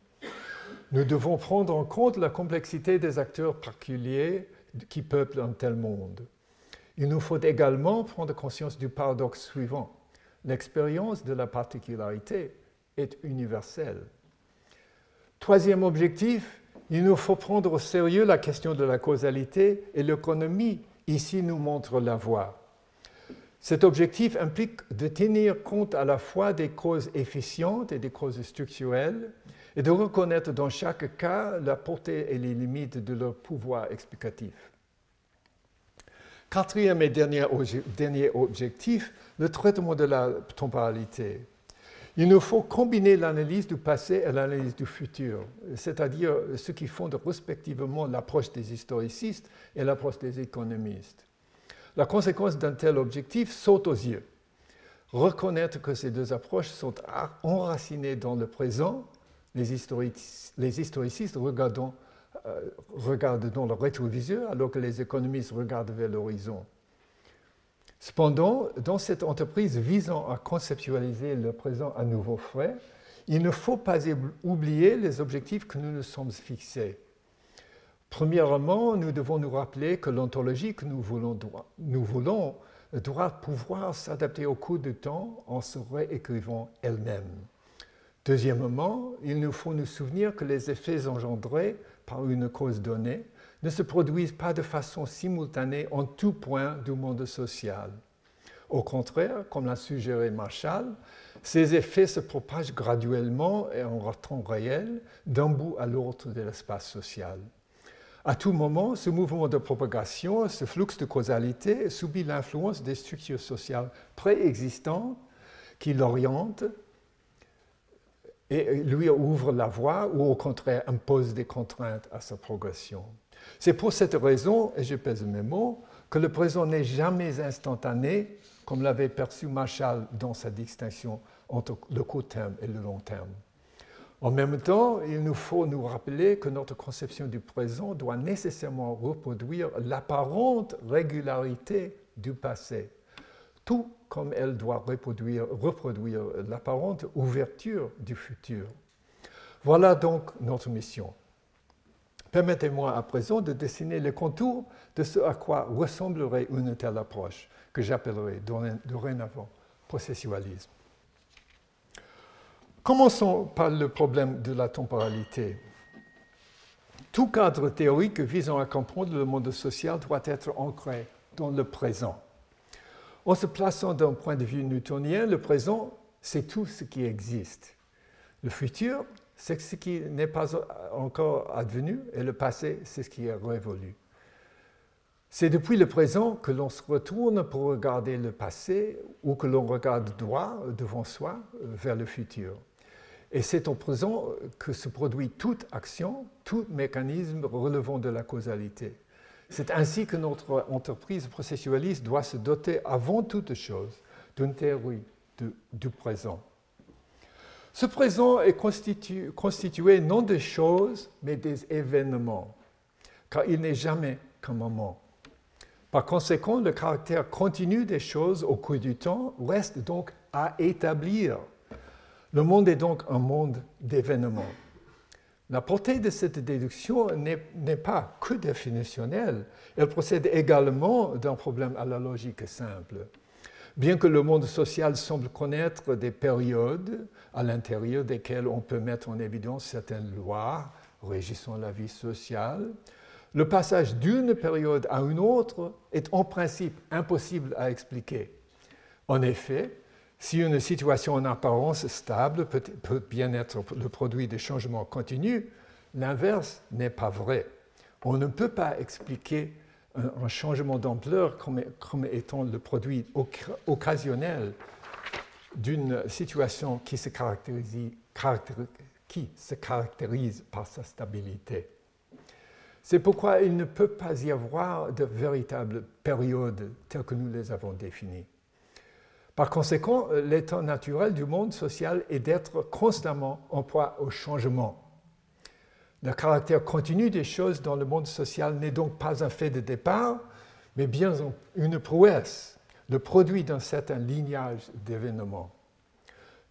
Nous devons prendre en compte la complexité des acteurs particuliers qui peuplent un tel monde. Il nous faut également prendre conscience du paradoxe suivant. L'expérience de la particularité est universelle. Troisième objectif, il nous faut prendre au sérieux la question de la causalité et l'économie ici nous montre la voie. Cet objectif implique de tenir compte à la fois des causes efficientes et des causes structurelles et de reconnaître dans chaque cas la portée et les limites de leur pouvoir explicatif. Quatrième et dernier objectif, le traitement de la temporalité. Il nous faut combiner l'analyse du passé et l'analyse du futur, c'est-à-dire ce qui fonde respectivement l'approche des historicistes et l'approche des économistes. La conséquence d'un tel objectif saute aux yeux. Reconnaître que ces deux approches sont enracinées dans le présent, les historicistes regardent dans le rétroviseur alors que les économistes regardent vers l'horizon. Cependant, dans cette entreprise visant à conceptualiser le présent à nouveau frais, il ne faut pas oublier les objectifs que nous nous sommes fixés. Premièrement, nous devons nous rappeler que l'ontologie que nous voulons doit pouvoir s'adapter au cours du temps en se réécrivant elle-même. Deuxièmement, il nous faut nous souvenir que les effets engendrés par une cause donnée ne se produisent pas de façon simultanée en tout point du monde social. Au contraire, comme l'a suggéré Marshall, ces effets se propagent graduellement et en temps réel d'un bout à l'autre de l'espace social. À tout moment, ce mouvement de propagation, ce flux de causalité subit l'influence des structures sociales préexistantes qui l'orientent et lui ouvrent la voie ou au contraire imposent des contraintes à sa progression. C'est pour cette raison, et je pèse mes mots, que le présent n'est jamais instantané, comme l'avait perçu Marshall dans sa distinction entre le court terme et le long terme. En même temps, il nous faut nous rappeler que notre conception du présent doit nécessairement reproduire l'apparente régularité du passé. tout comme elle doit reproduire l'apparente ouverture du futur. Voilà donc notre mission. Permettez-moi à présent de dessiner les contours de ce à quoi ressemblerait une telle approche, que j'appellerai dorénavant processualisme. Commençons par le problème de la temporalité. Tout cadre théorique visant à comprendre le monde social doit être ancré dans le présent. En se plaçant d'un point de vue newtonien, le présent, c'est tout ce qui existe. Le futur, c'est ce qui n'est pas encore advenu, et le passé, c'est ce qui est révolu. C'est depuis le présent que l'on se retourne pour regarder le passé ou que l'on regarde droit devant soi vers le futur. Et c'est au présent que se produit toute action, tout mécanisme relevant de la causalité. C'est ainsi que notre entreprise processualiste doit se doter avant toute chose d'une théorie du présent. Ce présent est constitué non des choses, mais des événements, car il n'est jamais qu'un moment. Par conséquent, le caractère continu des choses au cours du temps reste donc à établir. Le monde est donc un monde d'événements. La portée de cette déduction n'est pas que définitionnelle, elle procède également d'un problème à la logique simple. Bien que le monde social semble connaître des périodes à l'intérieur desquelles on peut mettre en évidence certaines lois régissant la vie sociale, le passage d'une période à une autre est en principe impossible à expliquer. En effet, si une situation en apparence stable peut bien être le produit de changements continus, l'inverse n'est pas vrai. On ne peut pas expliquer un changement d'ampleur comme étant le produit occasionnel d'une situation qui se caractérise par sa stabilité. C'est pourquoi il ne peut pas y avoir de véritables périodes telles que nous les avons définies. Par conséquent, l'état naturel du monde social est d'être constamment en proie au changement. Le caractère continu des choses dans le monde social n'est donc pas un fait de départ, mais bien une prouesse, le produit d'un certain lignage d'événements.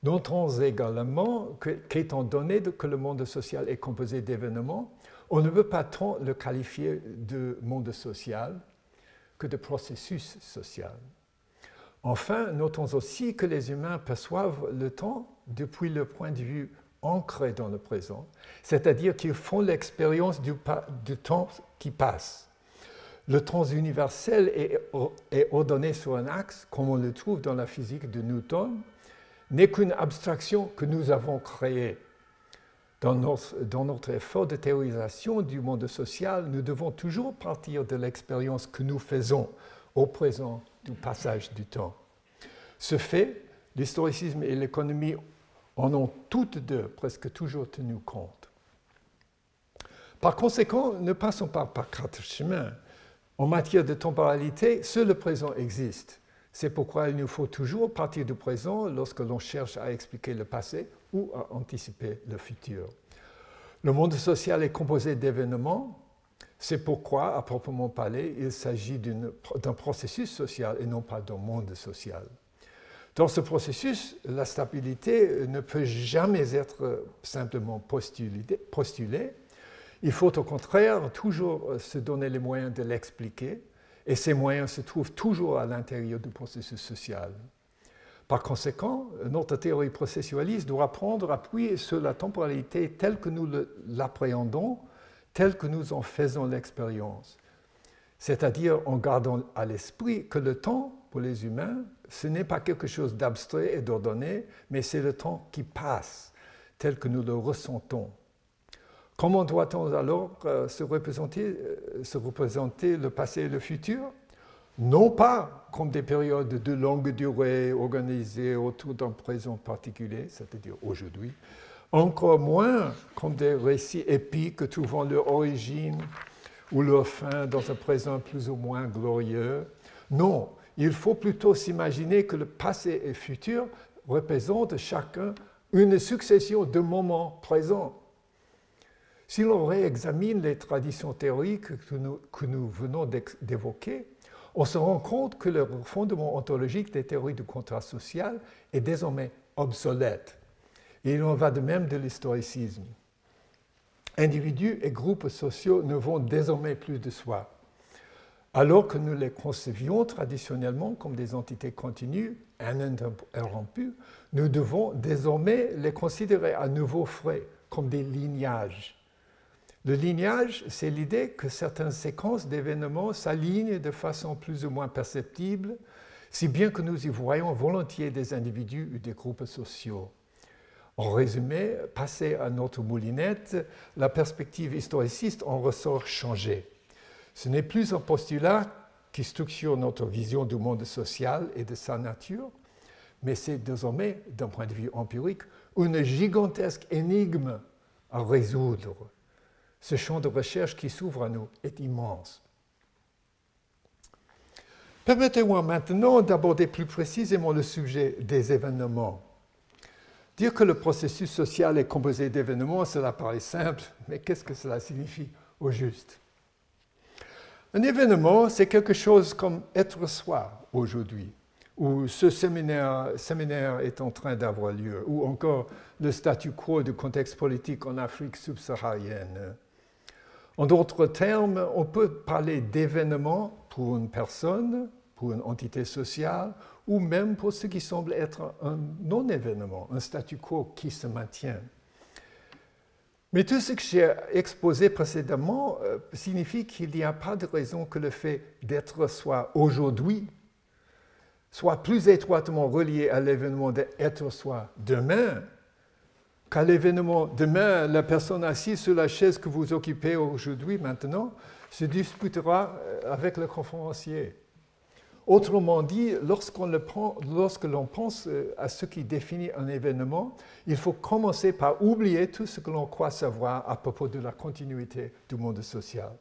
Notons également qu'étant donné que le monde social est composé d'événements, on ne peut pas tant le qualifier de monde social que de processus social. Enfin, notons aussi que les humains perçoivent le temps depuis le point de vue ancré dans le présent, c'est-à-dire qu'ils font l'expérience du temps qui passe. Le temps universel est ordonné sur un axe, comme on le trouve dans la physique de Newton, n'est qu'une abstraction que nous avons créée. Dans notre effort de théorisation du monde social, nous devons toujours partir de l'expérience que nous faisons au présent du passage du temps. Ce fait, l'historicisme et l'économie en ont toutes deux presque toujours tenu compte. Par conséquent, ne passons pas par quatre chemins. En matière de temporalité, seul le présent existe. C'est pourquoi il nous faut toujours partir du présent lorsque l'on cherche à expliquer le passé ou à anticiper le futur. Le monde social est composé d'événements. C'est pourquoi, à proprement parler, il s'agit d'un processus social et non pas d'un monde social. Dans ce processus, la stabilité ne peut jamais être simplement postulée. Il faut au contraire toujours se donner les moyens de l'expliquer, et ces moyens se trouvent toujours à l'intérieur du processus social. Par conséquent, notre théorie processualiste doit prendre appui sur la temporalité telle que nous l'appréhendons, telle que nous en faisons l'expérience. C'est-à-dire en gardant à l'esprit que le temps, pour les humains, ce n'est pas quelque chose d'abstrait et d'ordonné, mais c'est le temps qui passe, tel que nous le ressentons. Comment doit-on alors se représenter le passé et le futur? Non pas comme des périodes de longue durée organisées autour d'un présent particulier, c'est-à-dire aujourd'hui, encore moins comme des récits épiques trouvant leur origine ou leur fin dans un présent plus ou moins glorieux. Non, il faut plutôt s'imaginer que le passé et le futur représentent chacun une succession de moments présents. Si l'on réexamine les traditions théoriques que nous venons d'évoquer, on se rend compte que le fondement ontologique des théories du contrat social est désormais obsolète. Et il en va de même de l'historicisme. Individus et groupes sociaux ne vont désormais plus de soi. Alors que nous les concevions traditionnellement comme des entités continues, ininterrompues, nous devons désormais les considérer à nouveau frais, comme des lignages. Le lignage, c'est l'idée que certaines séquences d'événements s'alignent de façon plus ou moins perceptible, si bien que nous y voyons volontiers des individus ou des groupes sociaux. En résumé, passé à notre moulinette, la perspective historiciste en ressort changée. Ce n'est plus un postulat qui structure notre vision du monde social et de sa nature, mais c'est désormais, d'un point de vue empirique, une gigantesque énigme à résoudre. Ce champ de recherche qui s'ouvre à nous est immense. Permettez-moi maintenant d'aborder plus précisément le sujet des événements. Dire que le processus social est composé d'événements, cela paraît simple, mais qu'est-ce que cela signifie au juste? Un événement, c'est quelque chose comme être soi aujourd'hui, ou ce séminaire est en train d'avoir lieu, ou encore le statu quo du contexte politique en Afrique subsaharienne. En d'autres termes, on peut parler d'événement pour une personne, pour une entité sociale, ou même pour ce qui semble être un non-événement, un statu quo qui se maintient. Mais tout ce que j'ai exposé précédemment signifie qu'il n'y a pas de raison que le fait d'être soi aujourd'hui soit plus étroitement relié à l'événement d'être soi demain qu'à l'événement demain, la personne assise sur la chaise que vous occupez aujourd'hui, maintenant, se disputera avec le conférencier. Autrement dit, lorsque l'on pense à ce qui définit un événement, il faut commencer par oublier tout ce que l'on croit savoir à propos de la continuité du monde social.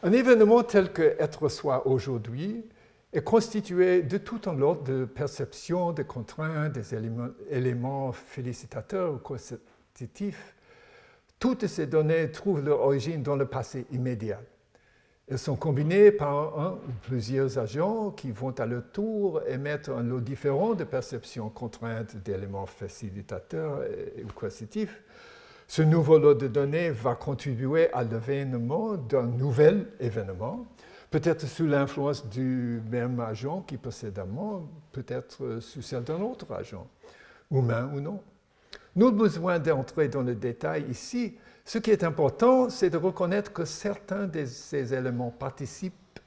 Un événement tel que être soi aujourd'hui est constitué de tout un lot de perceptions, de contraintes, des éléments félicitateurs ou coercitifs. Toutes ces données trouvent leur origine dans le passé immédiat. Elles sont combinées par un ou plusieurs agents qui vont à leur tour émettre un lot différent de perceptions contraintes d'éléments facilitateurs ou coercitifs. Ce nouveau lot de données va contribuer à l'avènement d'un nouvel événement, peut-être sous l'influence du même agent qui précédemment, peut-être sous celle d'un autre agent, humain ou non. Nul besoin d'entrer dans le détail ici. Ce qui est important, c'est de reconnaître que certains de ces éléments participent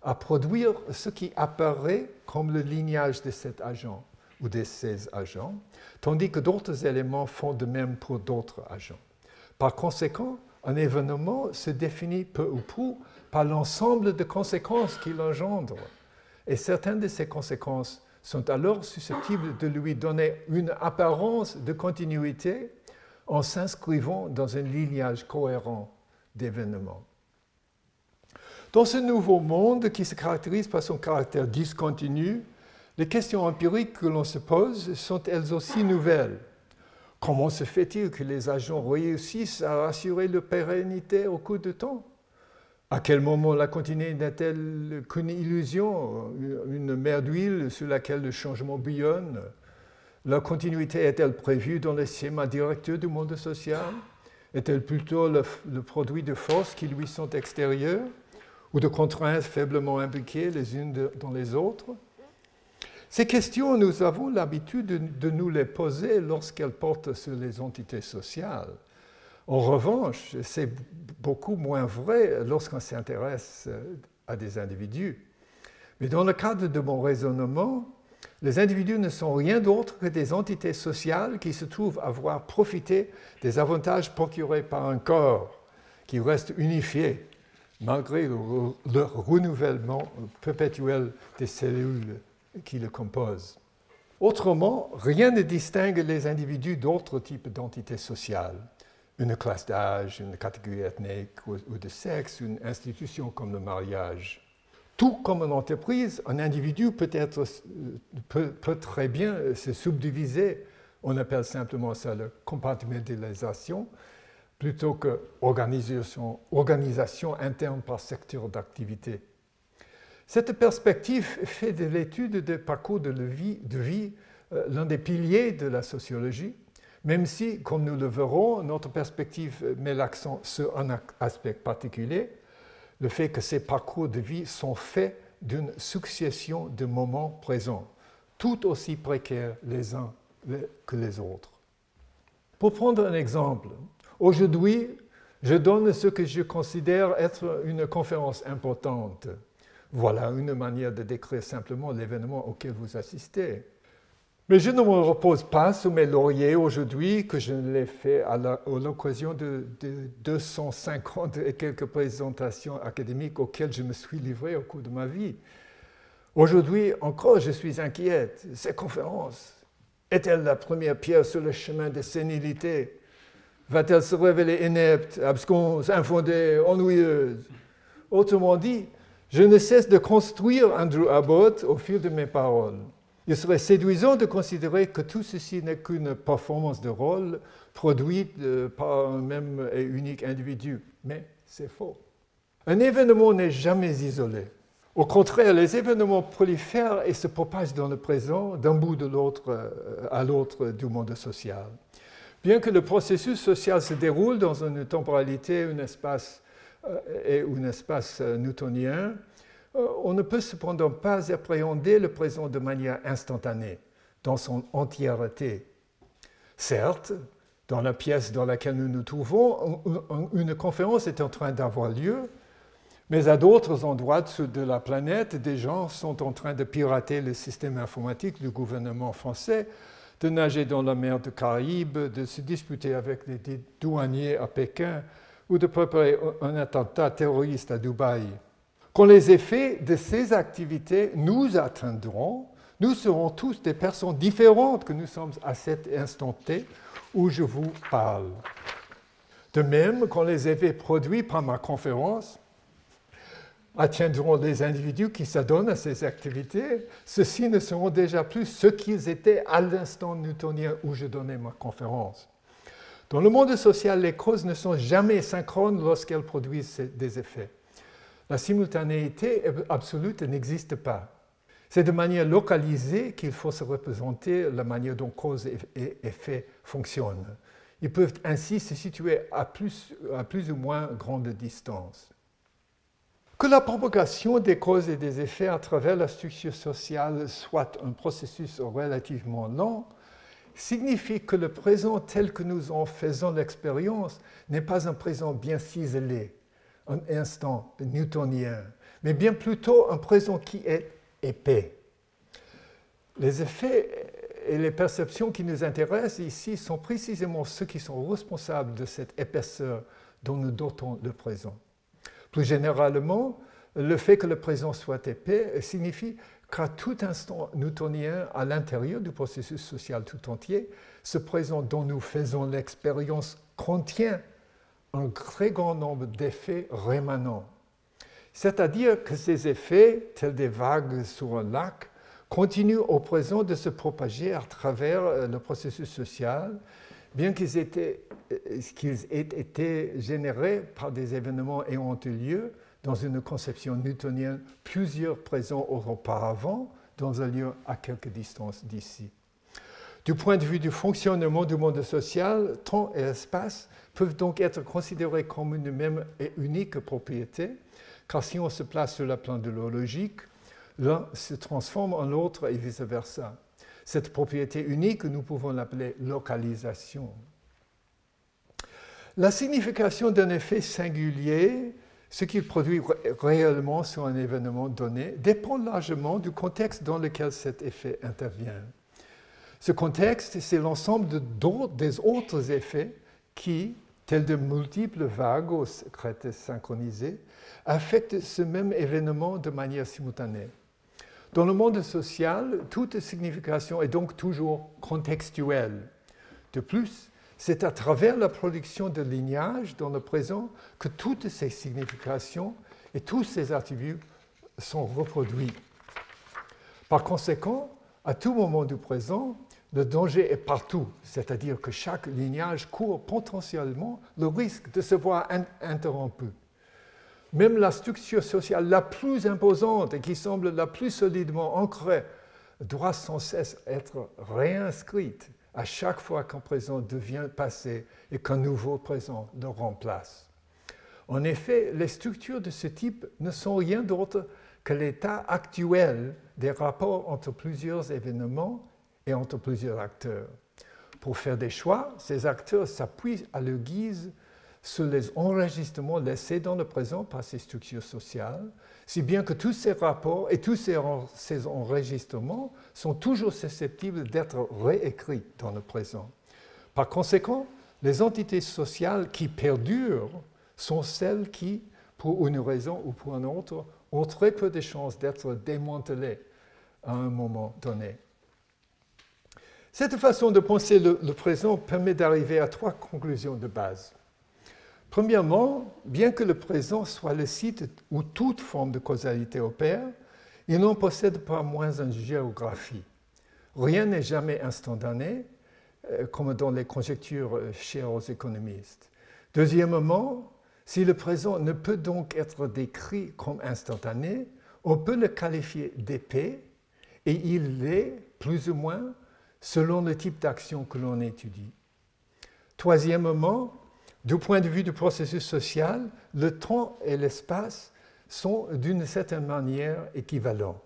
à produire ce qui apparaît comme le lignage de cet agent ou de ces agents, tandis que d'autres éléments font de même pour d'autres agents. Par conséquent, un événement se définit peu ou prou par l'ensemble de conséquences qu'il engendre, et certaines de ces conséquences sont alors susceptibles de lui donner une apparence de continuité en s'inscrivant dans un lignage cohérent d'événements. Dans ce nouveau monde qui se caractérise par son caractère discontinu, les questions empiriques que l'on se pose sont elles aussi nouvelles. Comment se fait-il que les agents réussissent à assurer leur pérennité au cours du temps? À quel moment la continuité n'est-elle qu'une illusion, une mer d'huile sur laquelle le changement bouillonne? La continuité est-elle prévue dans les schémas directeurs du monde social? Est-elle plutôt le produit de forces qui lui sont extérieures ou de contraintes faiblement imbriquées les unes dans les autres? Ces questions, nous avons l'habitude de nous les poser lorsqu'elles portent sur les entités sociales. En revanche, c'est beaucoup moins vrai lorsqu'on s'intéresse à des individus. Mais dans le cadre de mon raisonnement, les individus ne sont rien d'autre que des entités sociales qui se trouvent avoir profité des avantages procurés par un corps qui reste unifié malgré le renouvellement perpétuel des cellules qui le composent. Autrement, rien ne distingue les individus d'autres types d'entités sociales. Une classe d'âge, une catégorie ethnique ou de sexe, une institution comme le mariage. Tout comme une entreprise, un individu peut très bien se subdiviser. On appelle simplement ça la compartimentalisation, plutôt que organisation interne par secteur d'activité. Cette perspective fait de l'étude des parcours de vie l'un des piliers de la sociologie, même si, comme nous le verrons, notre perspective met l'accent sur un aspect particulier, le fait que ces parcours de vie sont faits d'une succession de moments présents, tout aussi précaires les uns que les autres. Pour prendre un exemple, aujourd'hui, je donne ce que je considère être une conférence importante. Voilà une manière de décrire simplement l'événement auquel vous assistez. Mais je ne me repose pas sur mes lauriers aujourd'hui, que je ne l'ai fait à l'occasion de 250 et quelques présentations académiques auxquelles je me suis livré au cours de ma vie. Aujourd'hui encore, je suis inquiète. Ces conférences, est-elle la première pierre sur le chemin de sénilité? Va-t-elle se révéler inepte, absconse, infondée, ennuyeuse? Autrement dit, je ne cesse de construire Andrew Abbott au fil de mes paroles. Il serait séduisant de considérer que tout ceci n'est qu'une performance de rôle produite par un même et unique individu. Mais c'est faux. Un événement n'est jamais isolé. Au contraire, les événements prolifèrent et se propagent dans le présent, d'un bout de l'autre à l'autre du monde social. Bien que le processus social se déroule dans une temporalité, un espace newtonien, on ne peut cependant pas appréhender le présent de manière instantanée, dans son entièreté. Certes, dans la pièce dans laquelle nous nous trouvons, une conférence est en train d'avoir lieu, mais à d'autres endroits de la planète, des gens sont en train de pirater le système informatique du gouvernement français, de nager dans la mer de Caraïbes, de se disputer avec les douaniers à Pékin ou de préparer un attentat terroriste à Dubaï. Quand les effets de ces activités nous atteindront, nous serons tous des personnes différentes que nous sommes à cet instant T où je vous parle. De même, quand les effets produits par ma conférence atteindront les individus qui s'adonnent à ces activités, ceux-ci ne seront déjà plus ce qu'ils étaient à l'instant newtonien où je donnais ma conférence. Dans le monde social, les causes ne sont jamais synchrones lorsqu'elles produisent des effets. La simultanéité absolue n'existe pas. C'est de manière localisée qu'il faut se représenter la manière dont cause et effet fonctionnent. Ils peuvent ainsi se situer à plus ou moins grande distance. Que la propagation des causes et des effets à travers la structure sociale soit un processus relativement lent, signifie que le présent tel que nous en faisons l'expérience n'est pas un présent bien ciselé, un instant newtonien, mais bien plutôt un présent qui est épais. Les effets et les perceptions qui nous intéressent ici sont précisément ceux qui sont responsables de cette épaisseur dont nous dotons le présent. Plus généralement, le fait que le présent soit épais signifie qu'à tout instant newtonien, à l'intérieur du processus social tout entier, ce présent dont nous faisons l'expérience contient un très grand nombre d'effets rémanents. C'est-à-dire que ces effets, tels des vagues sur un lac, continuent au présent de se propager à travers le processus social, bien qu'ils aient été générés par des événements ayant eu lieu dans une conception newtonienne plusieurs présents auparavant, dans un lieu à quelque distance d'ici. Du point de vue du fonctionnement du monde social, temps et espace peuvent donc être considérés comme une même et unique propriété, car si on se place sur le plan de la logique, l'un se transforme en l'autre et vice-versa. Cette propriété unique, nous pouvons l'appeler localisation. La signification d'un effet singulier, ce qu'il produit réellement sur un événement donné, dépend largement du contexte dans lequel cet effet intervient. Ce contexte, c'est l'ensemble des autres effets qui, tels de multiples vagues aux crêtes synchronisées, affectent ce même événement de manière simultanée. Dans le monde social, toute signification est donc toujours contextuelle. De plus, c'est à travers la production de lignages dans le présent que toutes ces significations et tous ces attributs sont reproduits. Par conséquent, à tout moment du présent, le danger est partout, c'est-à-dire que chaque lignage court potentiellement le risque de se voir interrompu. même la structure sociale la plus imposante et qui semble la plus solidement ancrée doit sans cesse être réinscrite à chaque fois qu'un présent devient passé et qu'un nouveau présent le remplace. En effet, les structures de ce type ne sont rien d'autre que l'état actuel des rapports entre plusieurs événements et entre plusieurs acteurs. Pour faire des choix, ces acteurs s'appuient à leur guise sur les enregistrements laissés dans le présent par ces structures sociales, si bien que tous ces rapports et tous ces enregistrements sont toujours susceptibles d'être réécrits dans le présent. Par conséquent, les entités sociales qui perdurent sont celles qui, pour une raison ou pour une autre, ont très peu de chances d'être démantelées à un moment donné. Cette façon de penser le présent permet d'arriver à 3 conclusions de base. Premièrement, bien que le présent soit le site où toute forme de causalité opère, il n'en possède pas moins une géographie. Rien n'est jamais instantané, comme dans les conjectures chères aux économistes. Deuxièmement, si le présent ne peut donc être décrit comme instantané, on peut le qualifier d'épais, et il l'est, plus ou moins, selon le type d'action que l'on étudie. Troisièmement, du point de vue du processus social, le temps et l'espace sont d'une certaine manière équivalents.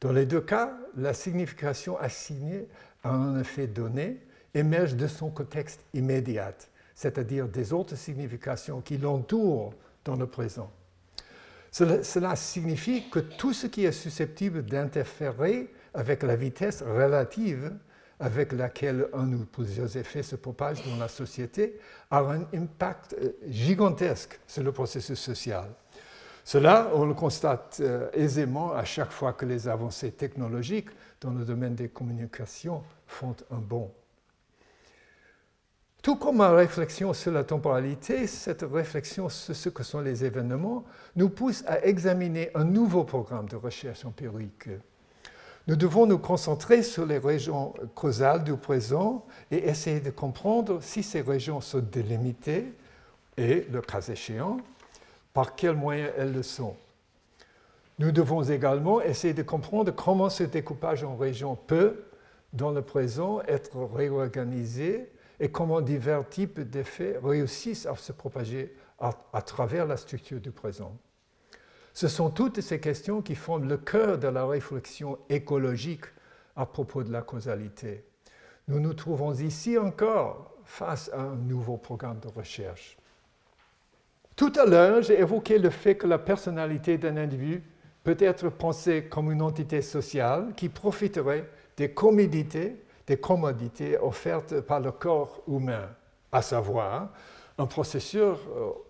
Dans les 2 cas, la signification assignée à un effet donné émerge de son contexte immédiat, c'est-à-dire des autres significations qui l'entourent dans le présent. Cela signifie que tout ce qui est susceptible d'interférer avec la vitesse relative avec laquelle un ou plusieurs effets se propagent dans la société a un impact gigantesque sur le processus social. Cela, on le constate aisément à chaque fois que les avancées technologiques dans le domaine des communications font un bond. Tout comme ma réflexion sur la temporalité, cette réflexion sur ce que sont les événements nous pousse à examiner un nouveau programme de recherche empirique. Nous devons nous concentrer sur les régions causales du présent et essayer de comprendre si ces régions sont délimitées et, le cas échéant, par quels moyens elles le sont. Nous devons également essayer de comprendre comment ce découpage en régions peut, dans le présent, être réorganisé et comment divers types d'effets réussissent à se propager à travers la structure du présent. Ce sont toutes ces questions qui forment le cœur de la réflexion écologique à propos de la causalité. Nous nous trouvons ici encore face à un nouveau programme de recherche. Tout à l'heure, j'ai évoqué le fait que la personnalité d'un individu peut être pensée comme une entité sociale qui profiterait des commodités offertes par le corps humain, à savoir un processeur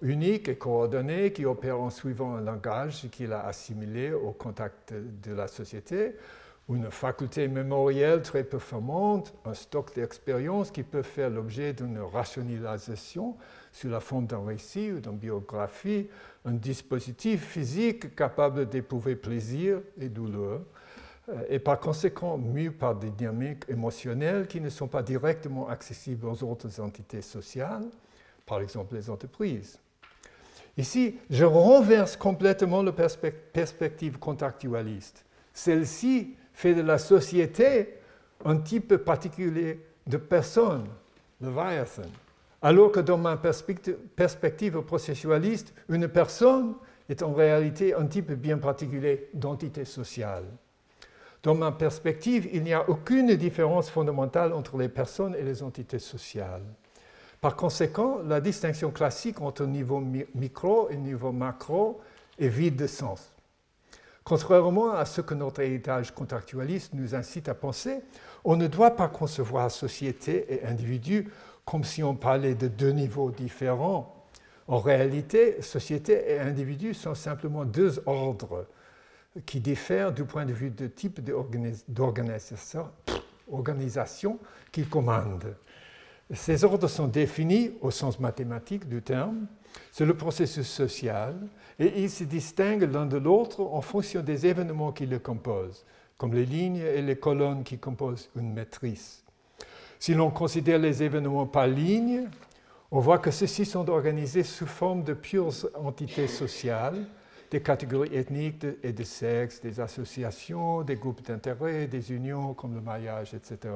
unique et coordonné qui opère en suivant un langage qu'il a assimilé au contact de la société, une faculté mémorielle très performante, un stock d'expériences qui peut faire l'objet d'une rationalisation sous la forme d'un récit ou d'une biographie, un dispositif physique capable d'éprouver plaisir et douleur, et par conséquent mû par des dynamiques émotionnelles qui ne sont pas directement accessibles aux autres entités sociales, par exemple les entreprises. Ici, je renverse complètement la perspective contextualiste. Celle-ci fait de la société un type particulier de personne, le Leviathan, alors que dans ma perspective processualiste, une personne est en réalité un type bien particulier d'entité sociale. Dans ma perspective, il n'y a aucune différence fondamentale entre les personnes et les entités sociales. Par conséquent, la distinction classique entre niveau micro et niveau macro est vide de sens. Contrairement à ce que notre héritage contextualiste nous incite à penser, on ne doit pas concevoir société et individu comme si on parlait de 2 niveaux différents. En réalité, société et individu sont simplement 2 ordres qui diffèrent du point de vue de type d'organisation qu'ils commandent. Ces ordres sont définis au sens mathématique du terme, c'est le processus social, et ils se distinguent l'un de l'autre en fonction des événements qui le composent, comme les lignes et les colonnes qui composent une matrice. Si l'on considère les événements par ligne, On voit que ceux-ci sont organisés sous forme de pures entités sociales, des catégories ethniques et de sexe, des associations, des groupes d'intérêt, des unions comme le mariage, etc.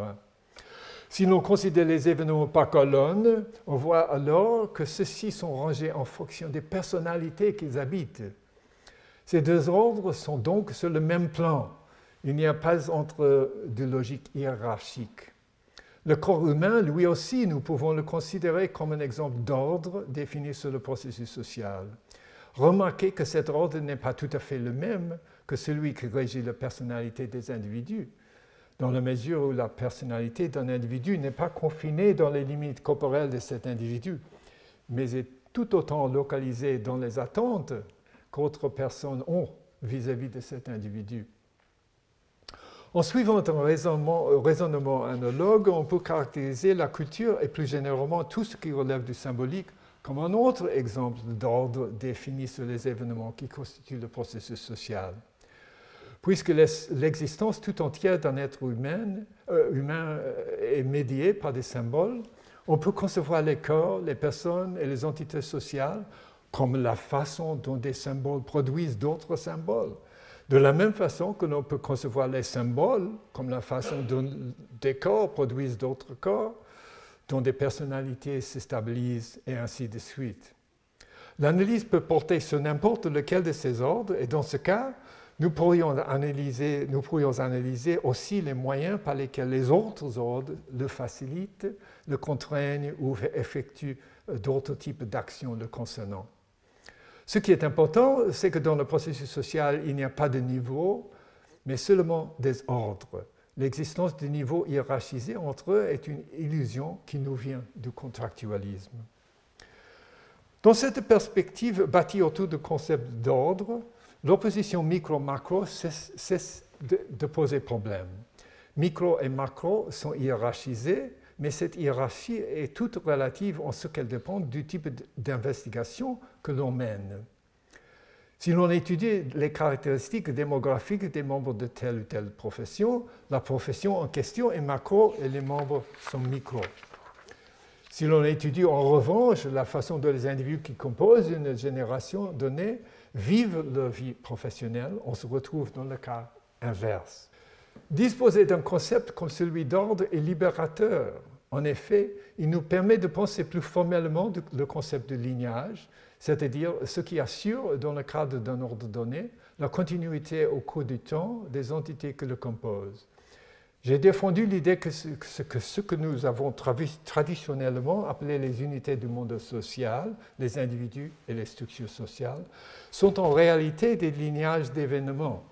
Si l'on considère les événements par colonne, on voit alors que ceux-ci sont rangés en fonction des personnalités qu'ils habitent. Ces deux ordres sont donc sur le même plan. Il n'y a pas entre de logique hiérarchique. Le corps humain, lui aussi, nous pouvons le considérer comme un exemple d'ordre défini sur le processus social. Remarquez que cet ordre n'est pas tout à fait le même que celui qui régit la personnalité des individus, dans la mesure où la personnalité d'un individu n'est pas confinée dans les limites corporelles de cet individu, mais est tout autant localisée dans les attentes qu'autres personnes ont vis-à-vis de cet individu. En suivant un raisonnement analogue, on peut caractériser la culture et plus généralement tout ce qui relève du symbolique comme un autre exemple d'ordre défini sur les événements qui constituent le processus social. Puisque l'existence tout entière d'un être humain est médiée par des symboles, on peut concevoir les corps, les personnes et les entités sociales comme la façon dont des symboles produisent d'autres symboles. De la même façon que l'on peut concevoir les symboles comme la façon dont des corps produisent d'autres corps, dont des personnalités se stabilisent, et ainsi de suite. L'analyse peut porter sur n'importe lequel de ces ordres, et dans ce cas, nous pourrions analyser aussi les moyens par lesquels les autres ordres le facilitent, le contraignent ou effectuent d'autres types d'actions le concernant. Ce qui est important, c'est que dans le processus social, il n'y a pas de niveau, mais seulement des ordres. L'existence de niveaux hiérarchisés entre eux est une illusion qui nous vient du contractualisme. Dans cette perspective bâtie autour du concept d'ordre, l'opposition micro-macro cesse de poser problème. Micro et macro sont hiérarchisés, mais cette hiérarchie est toute relative en ce qu'elle dépend du type d'investigation que l'on mène. Si l'on étudie les caractéristiques démographiques des membres de telle ou telle profession, la profession en question est macro et les membres sont micro. Si l'on étudie en revanche la façon dont les individus qui composent une génération donnée vivent leur vie professionnelle, on se retrouve dans le cas inverse. Disposer d'un concept comme celui d'ordre est libérateur. En effet, il nous permet de penser plus formellement le concept de lignage, c'est-à-dire ce qui assure, dans le cadre d'un ordre donné, la continuité au cours du temps des entités qui le composent. J'ai défendu l'idée que ce que nous avons traditionnellement appelé les unités du monde social, les individus et les structures sociales, sont en réalité des lignages d'événements.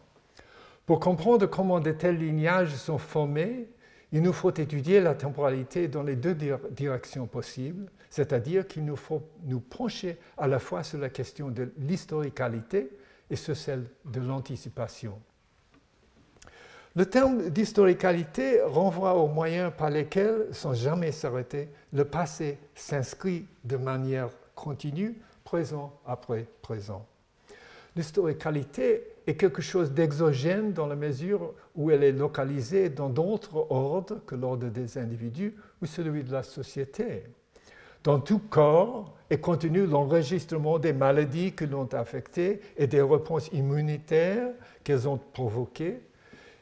Pour comprendre comment de tels lignages sont formés, il nous faut étudier la temporalité dans les deux directions possibles, c'est-à-dire qu'il nous faut nous pencher à la fois sur la question de l'historicalité et sur celle de l'anticipation. Le terme d'historicalité renvoie aux moyens par lesquels, sans jamais s'arrêter, le passé s'inscrit de manière continue, présent après présent. L'historicalité est quelque chose d'exogène dans la mesure où elle est localisée dans d'autres ordres que l'ordre des individus ou celui de la société. Dans tout corps est contenu l'enregistrement des maladies que l'ont affectées et des réponses immunitaires qu'elles ont provoquées,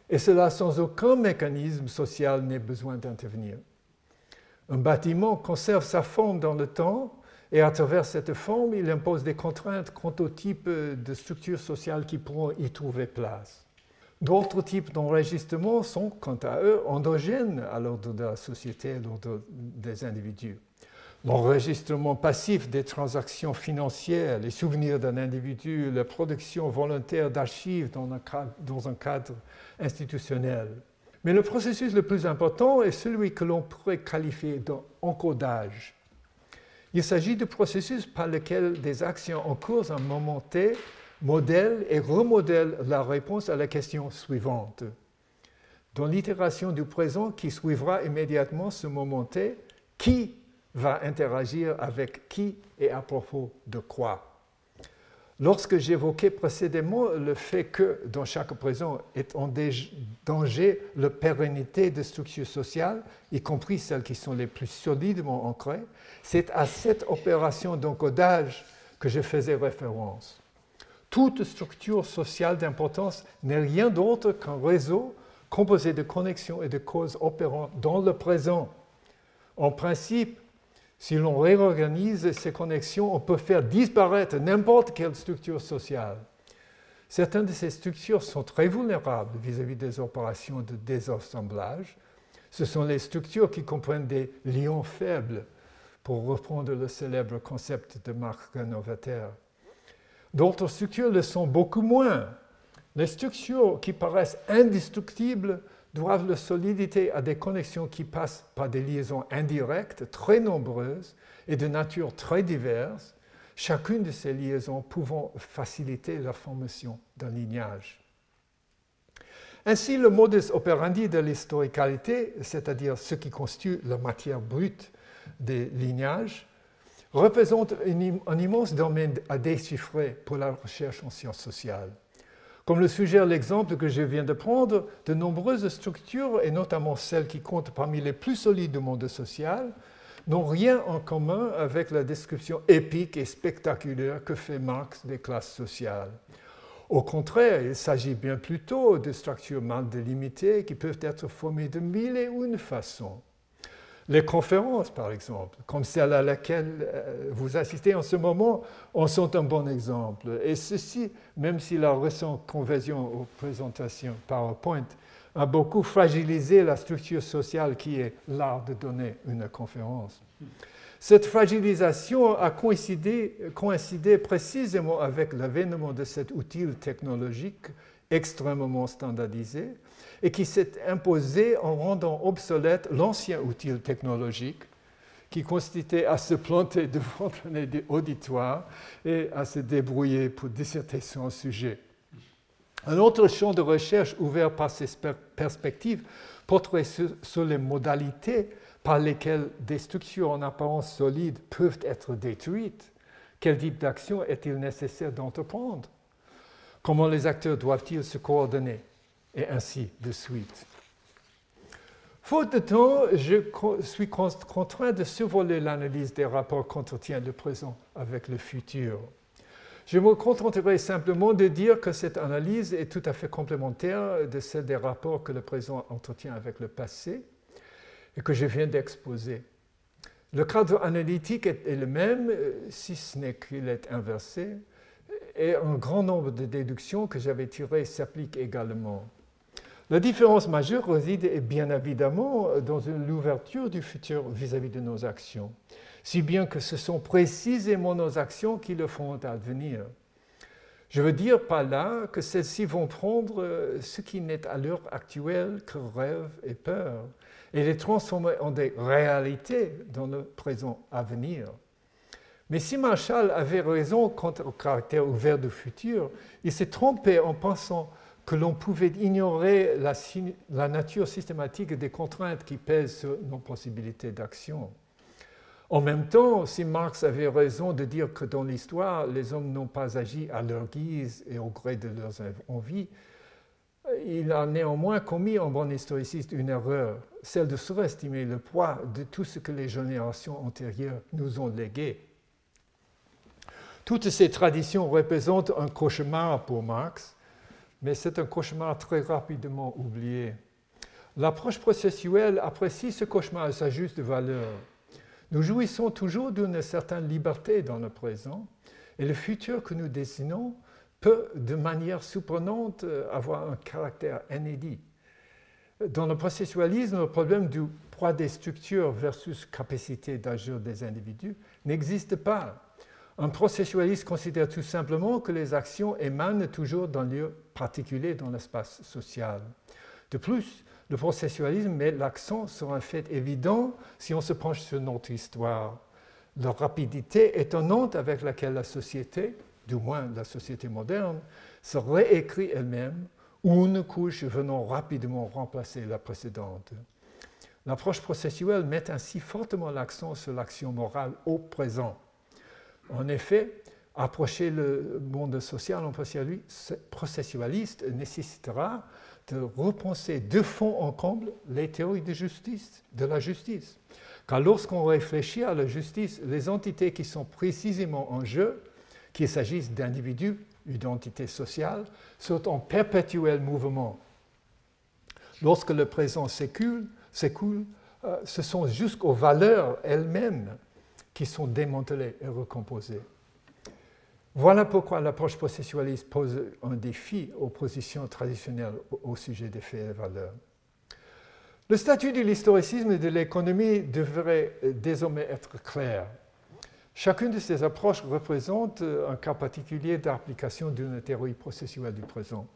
et cela sans aucun mécanisme social n'ait besoin d'intervenir. Un bâtiment conserve sa forme dans le temps, et à travers cette forme, il impose des contraintes quant au type de structures sociales qui pourront y trouver place. D'autres types d'enregistrements sont, quant à eux, endogènes à l'ordre de la société et à l'ordre des individus. L'enregistrement passif des transactions financières, les souvenirs d'un individu, la production volontaire d'archives dans un cadre institutionnel. Mais le processus le plus important est celui que l'on pourrait qualifier d'encodage. Il s'agit du processus par lequel des actions en cours à un moment T modèlent et remodèlent la réponse à la question suivante. Dans l'itération du présent qui suivra immédiatement ce moment T, qui va interagir avec qui et à propos de quoi? Lorsque j'évoquais précédemment le fait que dans chaque présent est en danger la pérennité des structures sociales, y compris celles qui sont les plus solidement ancrées, c'est à cette opération d'encodage que je faisais référence. Toute structure sociale d'importance n'est rien d'autre qu'un réseau composé de connexions et de causes opérant dans le présent. En principe, si l'on réorganise ces connexions, on peut faire disparaître n'importe quelle structure sociale. Certaines de ces structures sont très vulnérables vis-à-vis des opérations de désassemblage. Ce sont les structures qui comprennent des lions faibles, pour reprendre le célèbre concept de Marc Granovetter. D'autres structures le sont beaucoup moins. Les structures qui paraissent indestructibles doivent leur solidité à des connexions qui passent par des liaisons indirectes très nombreuses et de nature très diverse, chacune de ces liaisons pouvant faciliter la formation d'un lignage. Ainsi, le modus operandi de l'historicalité, c'est-à-dire ce qui constitue la matière brute des lignages, représente un immense domaine à déchiffrer pour la recherche en sciences sociales. Comme le suggère l'exemple que je viens de prendre, de nombreuses structures, et notamment celles qui comptent parmi les plus solides du monde social, n'ont rien en commun avec la description épique et spectaculaire que fait Marx des classes sociales. Au contraire, il s'agit bien plutôt de structures mal délimitées qui peuvent être formées de mille et une façons. Les conférences, par exemple, comme celle à laquelle vous assistez en ce moment, en sont un bon exemple. Et ceci, même si la récente conversion aux présentations PowerPoint a beaucoup fragilisé la structure sociale qui est l'art de donner une conférence. Cette fragilisation a coïncidé précisément avec l'avènement de cet outil technologique extrêmement standardisé et qui s'est imposé en rendant obsolète l'ancien outil technologique qui consistait à se planter devant un auditoire et à se débrouiller pour disserter sur un sujet. Un autre champ de recherche ouvert par ces perspectives porterait sur les modalités par lesquelles des structures en apparence solides peuvent être détruites. Quel type d'action est-il nécessaire d'entreprendre? Comment les acteurs doivent-ils se coordonner? Et ainsi de suite. Faute de temps, je suis contraint de survoler l'analyse des rapports qu'entretient le présent avec le futur. Je me contenterai simplement de dire que cette analyse est tout à fait complémentaire de celle des rapports que le présent entretient avec le passé et que je viens d'exposer. Le cadre analytique est le même, si ce n'est qu'il est inversé, et un grand nombre de déductions que j'avais tirées s'appliquent également. La différence majeure réside bien évidemment dans l'ouverture du futur vis-à-vis de nos actions, si bien que ce sont précisément nos actions qui le font advenir. Je veux dire par là que celles-ci vont prendre ce qui n'est à l'heure actuelle que rêve et peur, et les transformer en des réalités dans le présent à venir. Mais si Marshall avait raison quant au caractère ouvert du futur, il s'est trompé en pensant que l'on pouvait ignorer la nature systématique des contraintes qui pèsent sur nos possibilités d'action. En même temps, si Marx avait raison de dire que dans l'histoire, les hommes n'ont pas agi à leur guise et au gré de leurs envies, il a néanmoins commis en bon historiciste une erreur, celle de surestimer le poids de tout ce que les générations antérieures nous ont légué. Toutes ces traditions représentent un cauchemar pour Marx, mais c'est un cauchemar très rapidement oublié. L'approche processuelle apprécie ce cauchemar à sa juste valeur. Nous jouissons toujours d'une certaine liberté dans le présent, et le futur que nous dessinons peut, de manière surprenante, avoir un caractère inédit. Dans le processualisme, le problème du poids des structures versus capacité d'agir des individus n'existe pas. Un processualiste considère tout simplement que les actions émanent toujours d'un lieu particulier dans l'espace social. De plus, le processualisme met l'accent sur un fait évident si on se penche sur notre histoire. La rapidité étonnante avec laquelle la société, du moins la société moderne, se réécrit elle-même, ou une couche venant rapidement remplacer la précédente. L'approche processuelle met ainsi fortement l'accent sur l'action morale au présent. En effet, Approcher le monde social en processualiste nécessitera de repenser de fond en comble les théories de la justice. Car lorsqu'on réfléchit à la justice, les entités qui sont précisément en jeu, qu'il s'agisse d'individus ou d'entités sociales, sont en perpétuel mouvement. Lorsque le présent s'écoule, ce sont jusqu'aux valeurs elles-mêmes qui sont démantelées et recomposées. Voilà pourquoi l'approche processualiste pose un défi aux positions traditionnelles au sujet des faits et valeurs. Le statut de l'historicisme et de l'économie devrait désormais être clair. Chacune de ces approches représente un cas particulier d'application d'une théorie processuelle du présent.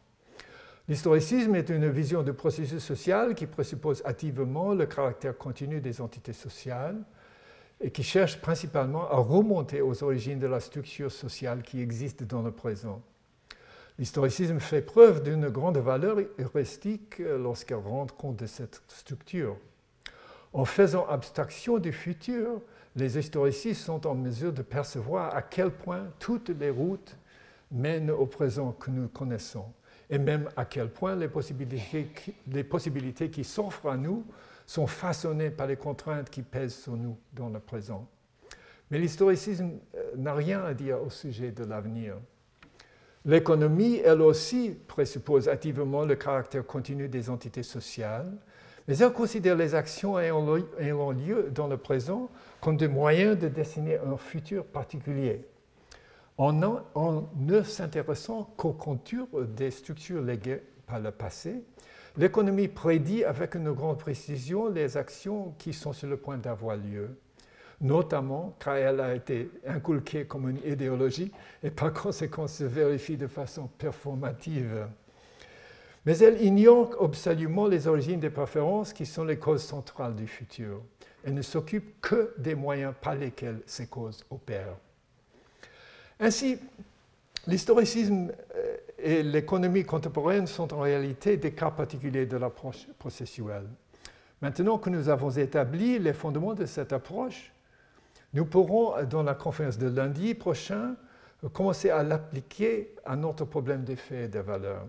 L'historicisme est une vision du processus social qui présuppose activement le caractère continu des entités sociales et qui cherche principalement à remonter aux origines de la structure sociale qui existe dans le présent. L'historicisme fait preuve d'une grande valeur heuristique lorsqu'il rend compte de cette structure. En faisant abstraction du futur, les historicistes sont en mesure de percevoir à quel point toutes les routes mènent au présent que nous connaissons, et même à quel point les possibilités qui s'offrent à nous sont façonnées par les contraintes qui pèsent sur nous dans le présent. Mais l'historicisme n'a rien à dire au sujet de l'avenir. L'économie, elle aussi, présuppose activement le caractère continu des entités sociales, mais elle considère les actions ayant lieu dans le présent comme des moyens de dessiner un futur particulier. En ne s'intéressant qu'aux contours des structures léguées par le passé, l'économie prédit avec une grande précision les actions qui sont sur le point d'avoir lieu, notamment car elle a été inculquée comme une idéologie et par conséquent se vérifie de façon performative. Mais elle ignore absolument les origines des préférences qui sont les causes centrales du futur. Elle ne s'occupe que des moyens par lesquels ces causes opèrent. Ainsi, l'historicisme et l'économie contemporaine sont en réalité des cas particuliers de l'approche processuelle. Maintenant que nous avons établi les fondements de cette approche, nous pourrons, dans la conférence de lundi prochain, commencer à l'appliquer à notre problème des faits et des valeurs.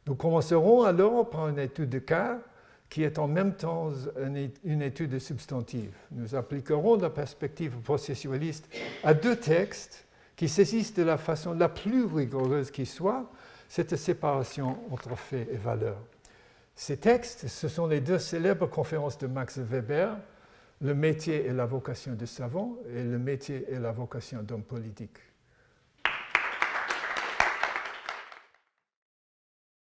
Nous commencerons alors par une étude de cas qui est en même temps une étude substantive. Nous appliquerons la perspective processualiste à deux textes qui saisissent de la façon la plus rigoureuse qui soit cette séparation entre faits et valeurs. Ces textes, ce sont les deux célèbres conférences de Max Weber, Le métier et la vocation de savant et Le métier et la vocation d'homme politique.